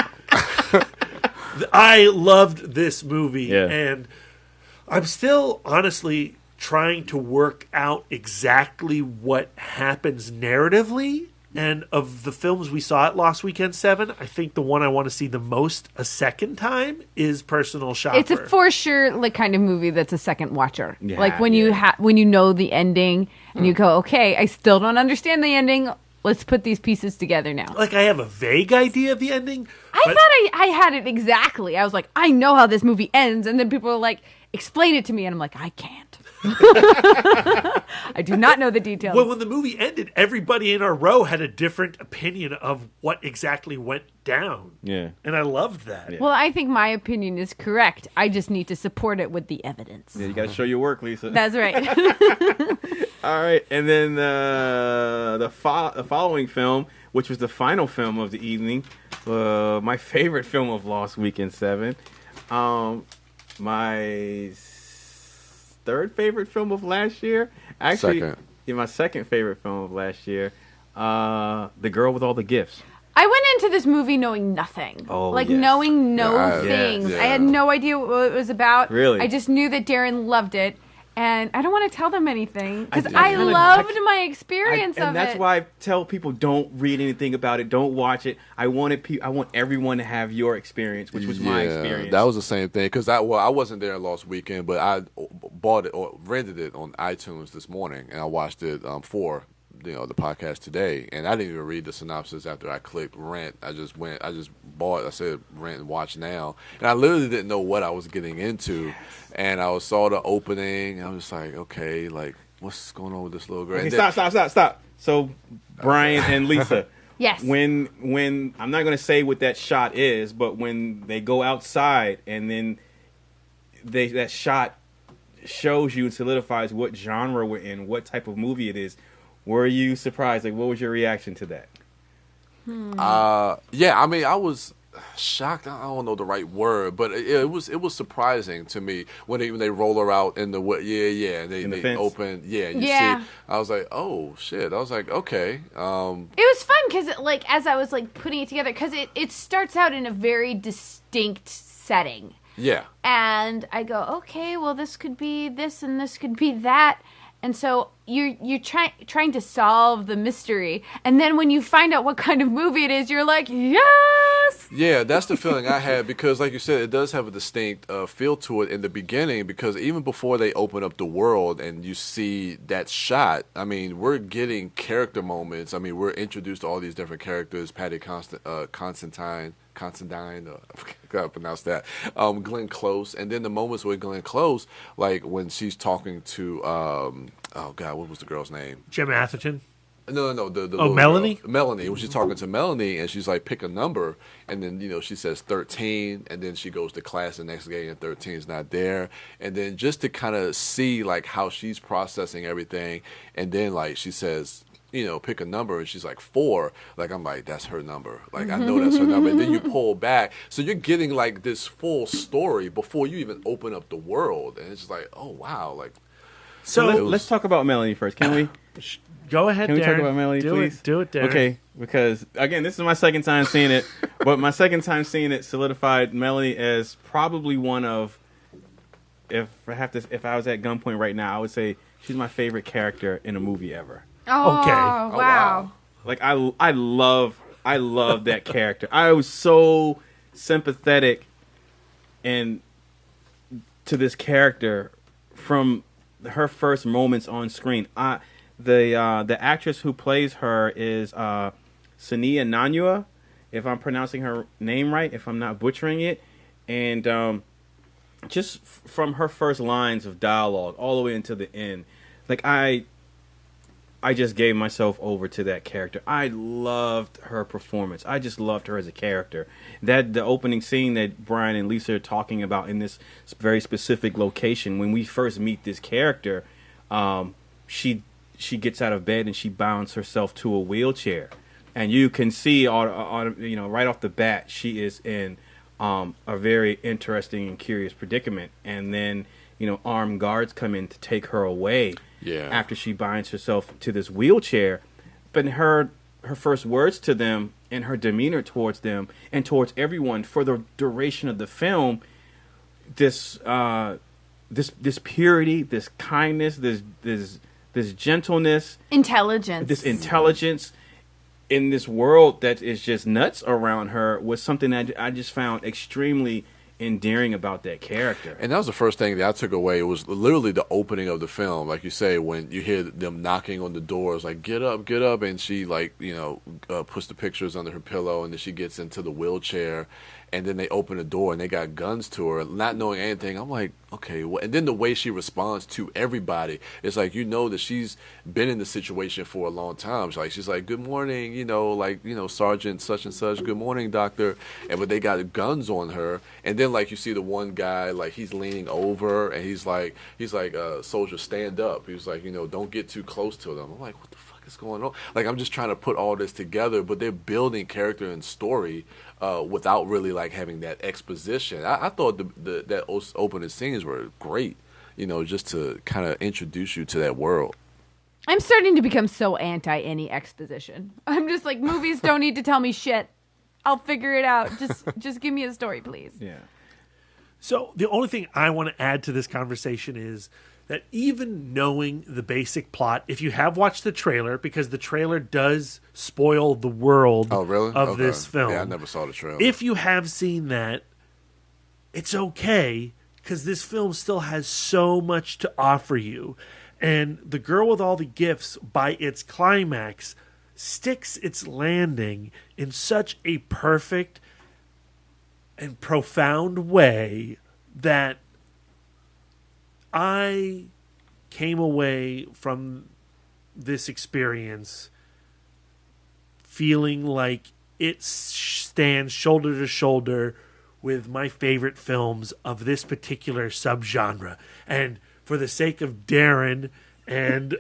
I loved this movie, and I'm still honestly trying to work out exactly what happens narratively. And of the films we saw at Lost Weekend 7, I think the one I want to see the most a second time is Personal Shopper. It's for sure like kind of movie that's a second watcher. Yeah, like when you know the ending and you go, okay, I still don't understand the ending. Let's put these pieces together now. Like, I have a vague idea of the ending. I thought I had it exactly. I was like, I know how this movie ends. And then people were like, explain it to me. And I'm like, I can't. I do not know the details. Well, when the movie ended, everybody in our row had a different opinion of what exactly went down. Yeah. And I loved that. Yeah. Well, I think my opinion is correct. I just need to support it with the evidence. Yeah, you got to show your work, Lisa. That's right. All right, and then the following film, which was the final film of the evening, my favorite film of Lost Weekend 7, my third favorite film of last year. Actually, my second favorite film of last year, The Girl with All the Gifts. I went into this movie knowing nothing. Knowing things. Yeah. I had no idea what it was about. Really? I just knew that Darren loved it. And I don't want to tell them anything because I loved my experience of it. And that's why I tell people don't read anything about it, don't watch it. I want everyone to have your experience, which was my experience. That was the same thing because I wasn't there last weekend, but I bought it or rented it on iTunes this morning, and I watched it for the podcast today, and I didn't even read the synopsis after I clicked rent. I just bought. I said rent and watch now, and I literally didn't know what I was getting into, and I saw the opening. And I was like, okay, like what's going on with this little girl? Okay, stop. So Brian and Lisa. Yes. When I'm not going to say what that shot is, but when they go outside and then that shot shows you and solidifies what genre we're in, what type of movie it is. Were you surprised? Like, what was your reaction to that? Yeah, I mean, I was shocked. I don't know the right word, but it was surprising to me when they roll her out in the and they open and you see. I was like, oh shit. I was like, okay. It was fun because as I was putting it together, because it starts out in a very distinct setting. Yeah. And I go, okay, well, this could be this and this could be that. And so you're trying to solve the mystery. And then when you find out what kind of movie it is, you're like, yes! Yeah, that's the feeling I had because, like you said, it does have a distinct feel to it in the beginning because even before they open up the world and you see that shot, I mean, we're getting character moments. I mean, we're introduced to all these different characters, Patty Considine, I forgot how to pronounce that, Glenn Close, and then the moments with Glenn Close, like when she's talking to, oh God, what was the girl's name? Jim Atherton. No. The Melanie? Girl. Melanie. When she's talking to Melanie, and she's like, pick a number, and then, she says 13, and then she goes to class the next day, and 13 is not there. And then just to kind of see, like, how she's processing everything, and then, like, she says, pick a number, and she's like 4. Like, I'm like, that's her number. Like, I know that's her number. And then you pull back. So you're getting, like, this full story before you even open up the world. And it's just like, oh, wow. Like, so let's talk about Melanie first. Can we? Go ahead, Can we Darren. talk about Melanie, please? Do it, Darren. Okay, because, again, this is my second time seeing it, but my second time seeing it solidified Melanie as probably one of, if I was at gunpoint right now, I would say she's my favorite character in a movie ever. Oh, okay. Wow. Like, I love that character. I was so sympathetic and to this character from her first moments on screen. The actress who plays her is Sania Nanua, if I'm pronouncing her name right, if I'm not butchering it. And just from her first lines of dialogue all the way into the end, like I just gave myself over to that character. I loved her performance. I just loved her as a character. The opening scene that Brian and Lisa are talking about in this very specific location, when we first meet this character, she gets out of bed and she bounds herself to a wheelchair, and you can see right off the bat she is in a very interesting and curious predicament. And then armed guards come in to take her away. Yeah. After she binds herself to this wheelchair, but her first words to them and her demeanor towards them and towards everyone for the duration of the film, this purity, this kindness, this gentleness, this intelligence in this world that is just nuts around her was something that I just found extremely endearing about that character. And that was the first thing that I took away. It was literally the opening of the film. Like you say, when you hear them knocking on the doors, like, get up, and she, like, puts the pictures under her pillow, and then she gets into the wheelchair, and then they open the door, and they got guns to her, not knowing anything. I'm like, okay. Well, and then the way she responds to everybody, it's like, that she's been in the situation for a long time. She's like, good morning, Sergeant such and such, good morning, doctor. But they got guns on her. And then, like, you see the one guy, like, he's leaning over, and he's like, soldier, stand up. He was like, don't get too close to them. I'm like, what the fuck is going on? Like, I'm just trying to put all this together, but they're building character and story without really, like, having that exposition. I thought that opening scenes were great, just to kind of introduce you to that world. I'm starting to become so anti any exposition. I'm just like, movies don't need to tell me shit. I'll figure it out. Just give me a story, please. Yeah. So the only thing I want to add to this conversation is that even knowing the basic plot, if you have watched the trailer, because the trailer does spoil the world of this film. Yeah, I never saw the trailer. If you have seen that, it's okay, because this film still has so much to offer you. And The Girl with All the Gifts, by its climax, sticks its landing in such a perfect and profound way that I came away from this experience feeling like it stands shoulder to shoulder with my favorite films of this particular subgenre. And for the sake of Darren and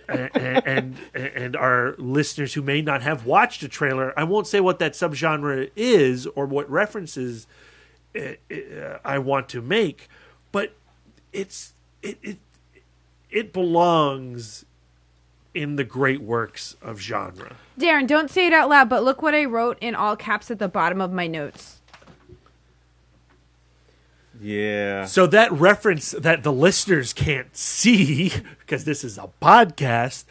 our listeners who may not have watched a trailer, I won't say what that subgenre is or what references I want to make, but it belongs in the great works of genre. Darren, don't say it out loud, but look what I wrote in all caps at the bottom of my notes. Yeah. So that reference that the listeners can't see, because this is a podcast,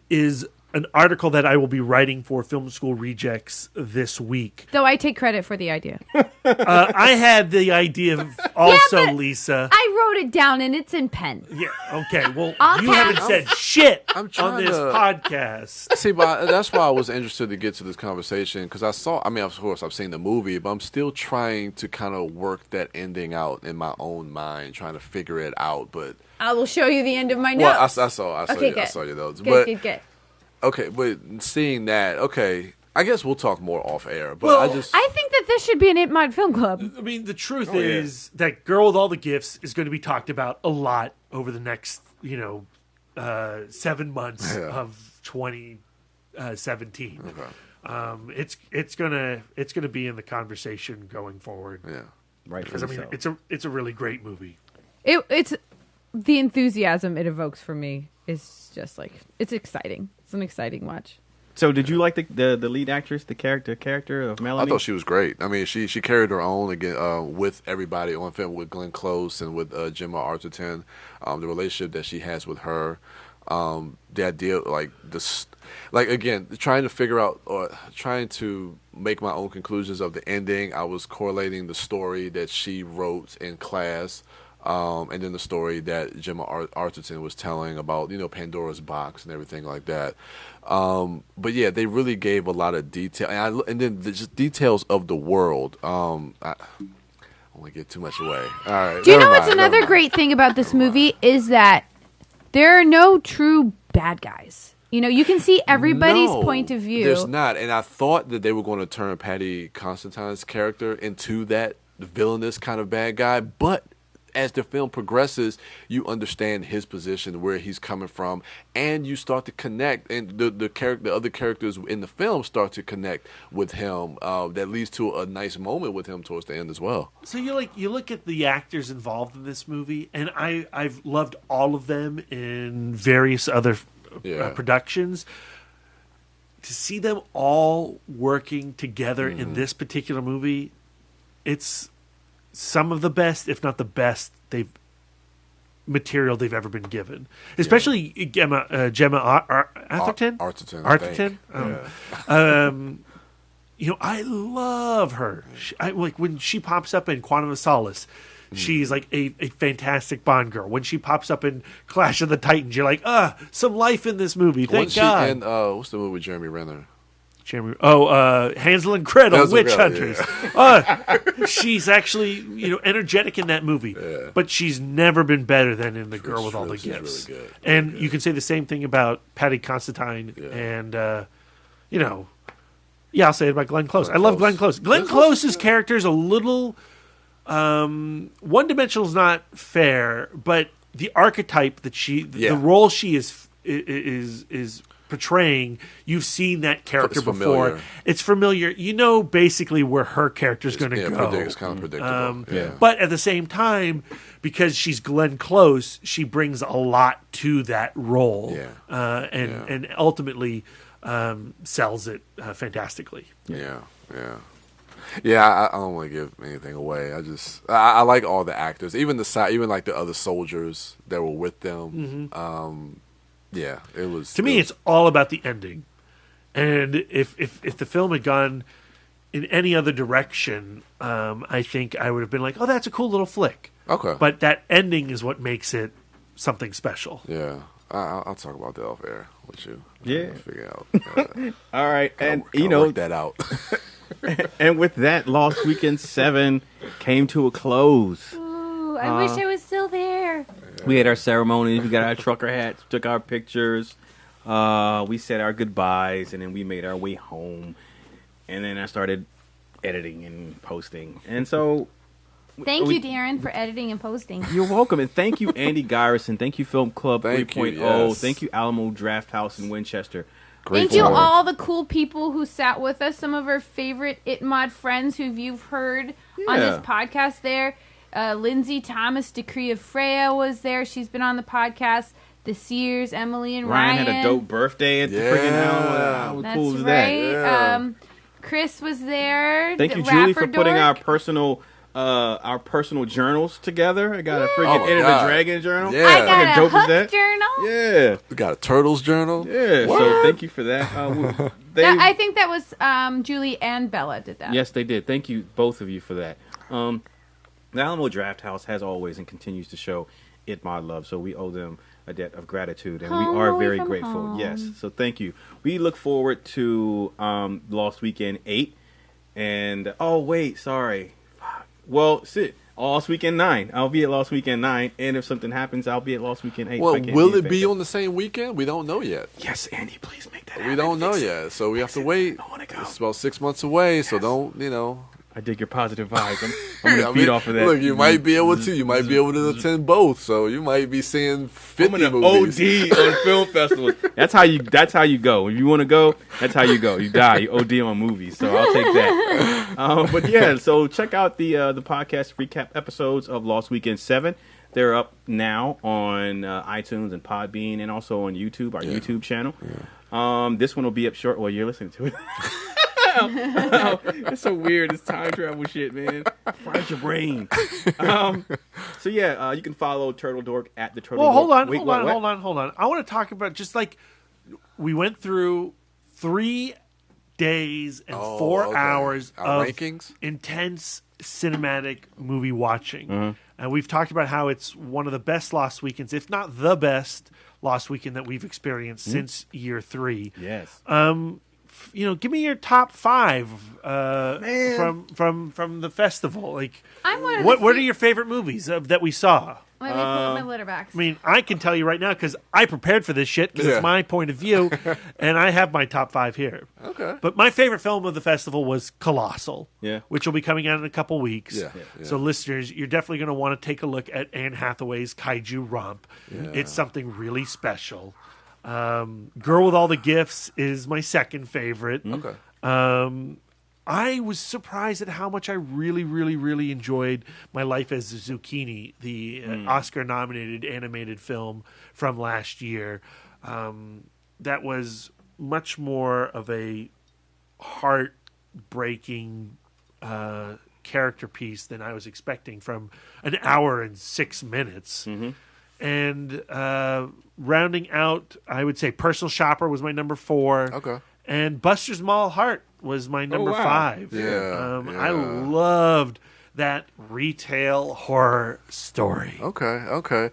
is an article that I will be writing for Film School Rejects this week. Though I take credit for the idea. I had the idea also, but Lisa. I wrote it down and it's in pen. Yeah. Okay. Well, I'll you haven't said shit on trying this to- podcast. See, but that's why I was interested to get to this conversation because I mean, of course, I've seen the movie, but I'm still trying to kind of work that ending out in my own mind, trying to figure it out. But I will show you the end of my notes. well, I saw your notes. Good. Okay, but seeing that, okay, I guess we'll talk more off air. But Well, I think that this should be an It Mod Film Club. I mean, the truth is that Girl with All the Gifts is going to be talked about a lot over the next, 7 months of 2017. Okay. It's gonna be in the conversation going forward. Yeah, right. Because I mean, it's a really great movie. It's the enthusiasm it evokes for me is just like it's exciting. It's an exciting watch. So, did you like the lead actress, the character of Melanie? I thought she was great. I mean, she carried her own again with everybody on film, with Glenn Close and with Gemma Arterton. The relationship that she has with her, the idea again, trying to figure out or trying to make my own conclusions of the ending. I was correlating the story that she wrote in class. And then the story that Gemma Arterton was telling about, Pandora's box and everything like that. But yeah, they really gave a lot of detail, and then just details of the world. I don't want to get too much away. All right. Do you know what's another great thing about this movie is that there are no true bad guys. You can see everybody's point of view. There's not, and I thought that they were going to turn Patty Constantine's character into that villainous kind of bad guy, but as the film progresses, you understand his position, where he's coming from, and you start to connect, and the other characters in the film start to connect with him. That leads to a nice moment with him towards the end as well. So you look at the actors involved in this movie, and I've loved all of them in various other productions. To see them all working together in this particular movie, it's some of the best, if not the best, material they've ever been given. Especially Gemma Arterton. Arterton. I love her. When she pops up in Quantum of Solace, she's like a fantastic Bond girl. When she pops up in Clash of the Titans, you're like, some life in this movie. Thank God. And what's the movie with Jeremy Renner? Hansel and Gretel, Hansel Witch Gretel, Hunters. She's actually, energetic in that movie, but she's never been better than in The Girl with All the Gifts. Really good. And you can say the same thing about Patty Constantine and, I'll say it about Glenn Close. I love Glenn Close. Glenn Close's character is a little one-dimensional is not fair, but the archetype that the role she is portraying, you've seen that character before. It's familiar. You know basically where her character's going to go. It's kind of predictable. But at the same time, because she's Glenn Close, she brings a lot to that role. And ultimately sells it fantastically. Yeah, I don't want to give anything away. I like all the actors, even like the other soldiers that were with them. Yeah, it was. To me, it's all about the ending. And if the film had gone in any other direction, I think I would have been like, oh, that's a cool little flick. Okay. But that ending is what makes it something special. Yeah. I'll talk about that off air with you. Yeah. Figure out. All right. And, work that out. And with that, Lost Weekend 7 came to a close. Ooh, I wish I was still there. We had our ceremonies. We got our trucker hats, took our pictures. We said our goodbyes, and then we made our way home. And then I started editing and posting. And so... Thank you, Darren, for editing and posting. You're welcome. And thank you, Andy Garrison. Thank you, Film Club 3.0. Yes. Thank you, Alamo Draft House in Winchester. Thank you all the cool people who sat with us. Some of our favorite ItMod friends who you've heard on this podcast there. Lindsay Thomas, Decree of Freya was there. She's been on the podcast. The Sears, Emily and Ryan. Ryan had a dope birthday at the freaking How That's cool was right. that? Chris was there. Thank you, Julie, for putting our personal our personal journals together. I got a freaking my Enter the God. Dragon journal. Yeah. I got How a dope is Hook that? journal. Yeah. We got a Turtles journal. Yeah. So thank you for that. I think that was Julie and Bella did that. Yes, they did. Thank you, both of you, for that. The Alamo Draft House has always and continues to show it my love, so we owe them a debt of gratitude, and Home we are away very from grateful. home. Yes, so thank you. We look forward to Lost Weekend 8, and Lost Weekend 9. I'll be at Lost Weekend 9, and if something happens, I'll be at Lost Weekend 8. Well, will it be on the same weekend? We don't know yet. Yes, Andy, please make that happen. We don't know yet, so we have to wait. I want to go. It's about 6 months away, so don't. I dig your positive vibes. I'm going to feed off of that. Look, you might be able to. You might be able to attend both, so you might be seeing 50 movies. OD on film festivals. That's how you go. If you want to go, that's how you go. You die. You OD on movies. So I'll take that. But yeah, so check out the podcast recap episodes of Lost Weekend 7. They're up now on iTunes and Podbean, and also on YouTube, our YouTube channel. Yeah. This one will be up short. Well, you're listening to it. It's so weird. This time travel shit, man. Fried your brain. So yeah, you can follow Turtle Dork at the Turtle Dork. Well, hold on. I want to talk about just like we went through 3 days and 4 hours Our of rankings? intense cinematic movie watching. Mm-hmm. And we've talked about how it's one of the best Lost Weekends, if not the best Lost Weekend that we've experienced since year 3. Yes. Give me your top 5 from the festival. Like, what are your favorite movies that we saw? Let me pull up my litter box. I mean, I can tell you right now because I prepared for this shit because it's my point of view, and I have my top 5 here. Okay. But my favorite film of the festival was Colossal, Yeah. which will be coming out in a couple weeks. Yeah. So, listeners, you're definitely going to want to take a look at Anne Hathaway's Kaiju Romp. Yeah. It's something really special. Girl with All the Gifts is my second favorite. Okay. I was surprised at how much I really, really, really enjoyed My Life as a Zucchini, the Oscar-nominated animated film from last year. That was much more of a heart-breaking character piece than I was expecting from an hour and 6 minutes. Mm-hmm. And rounding out, I would say Personal Shopper was my number 4. Okay. And Buster's Mall Heart was my number 5. I loved that retail horror story. Okay.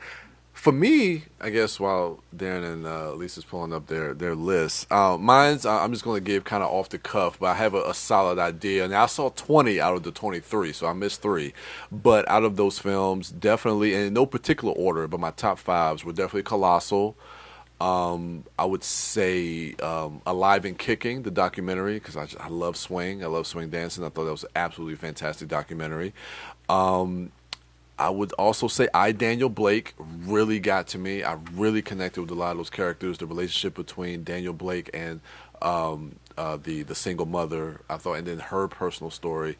For me, I guess while Darren and Lisa's pulling up their lists, mine's I'm just going to give kind of off the cuff, but I have a solid idea. And I saw 20 out of the 23, so I missed 3. But out of those films, definitely, and in no particular order, but my top 5s were definitely Colossal. I would say Alive and Kicking, the documentary, because I love swing. I love swing dancing. I thought that was an absolutely fantastic documentary. I would also say I, Daniel Blake, really got to me. I really connected with a lot of those characters. The relationship between Daniel Blake and the single mother, I thought, and then her personal story.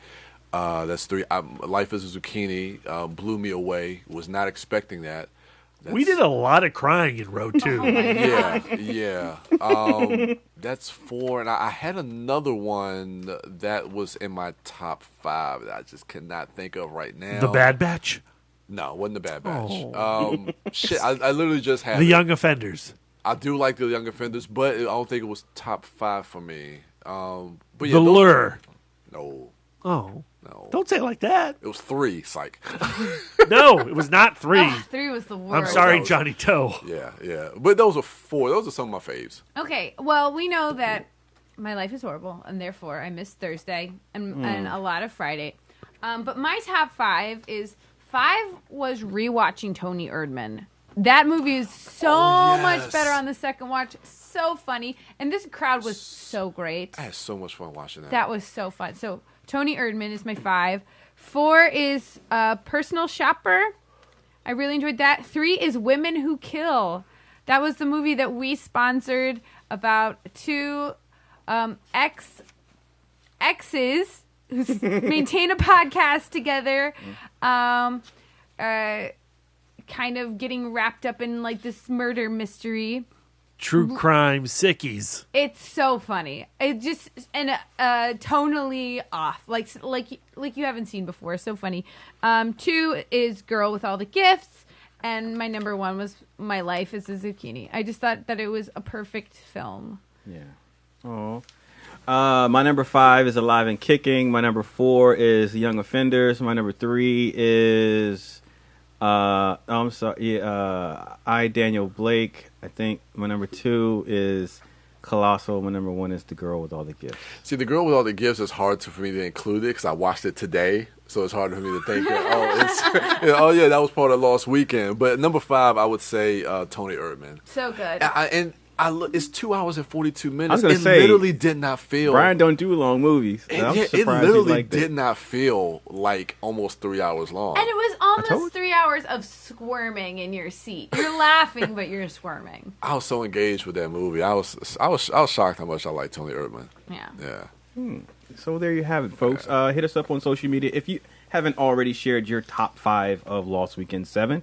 That's 3. Life as a Zucchini blew me away. Was not expecting that. We did a lot of crying in row 2. Yeah. That's 4, and I had another one that was in my top 5 that I just cannot think of right now. The Bad Batch? No, it wasn't the Bad Batch. Shit, I literally just had The Young Offenders. I do like the Young Offenders, but I don't think it was top 5 for me. But yeah, The Lure. No. Oh. No. Don't say it like that. It was 3, psych. No, it was not 3. 3 was the worst. I'm sorry, Johnny Toe. Yeah. But those are 4. Those are some of my faves. Okay, well, we know that my life is horrible, and therefore I missed Thursday and a lot of Friday. But my top 5 is 5 was rewatching Tony Erdmann. That movie is so much better on the second watch. So funny. And this crowd was so great. I had so much fun watching that. That was so fun. So Tony Erdmann is my 5. 4 is Personal Shopper. I really enjoyed that. 3 is Women Who Kill. That was the movie that we sponsored about 2 exes who maintain a podcast together, kind of getting wrapped up in like this murder mystery. true crime sickies. It's so funny. It just and tonally off, like you haven't seen before. So funny. 2 is Girl with All the Gifts, and my number 1 was My Life is a Zucchini. I just thought that it was a perfect film. Yeah. Oh. My number 5 is Alive and Kicking. My number 4 is Young Offenders. My number 3 is I'm sorry. Yeah, Daniel Blake. I think my number 2 is Colossal. My number 1 is The Girl with All the Gifts. See, The Girl with All the Gifts is hard for me to include it because I watched it today, so it's hard for me to think. Oh yeah, that was part of Lost Weekend. But number 5, I would say Tony Erdmann. So good. It's 2 hours and 42 minutes. I was gonna say, literally did not feel. Brian don't do long movies. It literally did not feel like almost 3 hours long. And it was almost 3 hours of squirming in your seat. You're laughing, but you're squirming. I was so engaged with that movie. I was shocked how much I like Tony Erdmann. Yeah. So there you have it, folks. Hit us up on social media if you haven't already shared your top 5 of Lost Weekend 7.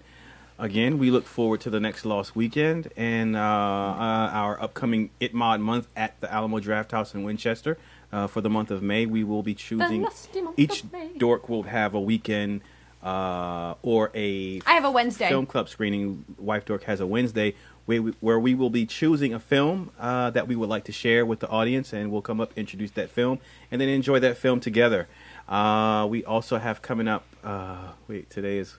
Again, we look forward to the next Lost Weekend and our upcoming ItMod month at the Alamo Drafthouse in Winchester. For the month of May, we will be choosing. Each dork will have a weekend or a. I have a Wednesday film club screening. Wife Dork has a Wednesday where we will be choosing a film that we would like to share with the audience, and we'll come up, introduce that film, and then enjoy that film together. We also have coming up. Today is.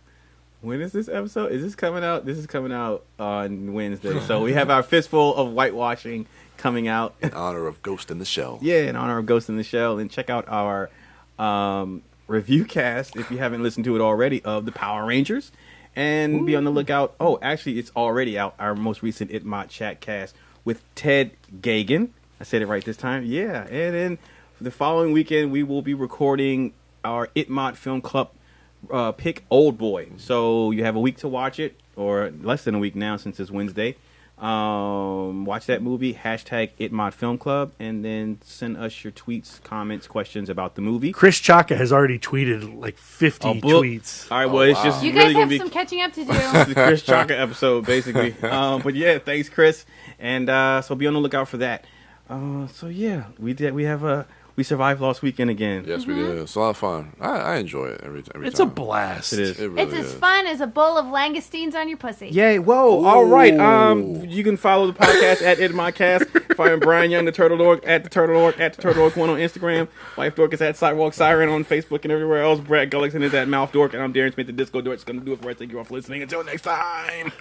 When is this episode? Is this coming out? This is coming out on Wednesday. So we have our Fistful of Whitewashing coming out. In honor of Ghost in the Shell. Yeah, in honor of Ghost in the Shell. And check out our review cast, if you haven't listened to it already, of the Power Rangers. And be on the lookout. Oh, actually, it's already out. Our most recent ItMod chat cast with Ted Gagan. I said it right this time. Yeah. And then the following weekend, we will be recording our ItMod Film Club pick Old Boy. So you have a week to watch it, or less than a week now since it's Wednesday. Watch that movie, hashtag ItMod Film Club, and then send us your tweets, comments, questions about the movie. Chris Chaka has already tweeted like 50 tweets. All right, well, it's just you really guys have some catching up to do. It's the Chris Chaka episode, basically. But yeah, thanks, Chris, and so be on the lookout for that. So yeah, we survived Lost Weekend again. Yes, we did. It's a lot of fun. I enjoy it every time. It's a blast. It is. It really It's as is. fun as a bowl of langoustines on your pussy. Yay. Whoa. All right. You can follow the podcast at ItModcast. Find Brian Young, the Turtle Dork, at the Turtle Dork, at the Turtle Dork 1 on Instagram. Wife Dork is at Sidewalk Siren on Facebook and everywhere else. Brad Gullickson is at Mouth Dork, and I'm Darren Smith, the Disco Dork. It's going to do it for us. Thank you all for listening. Until next time.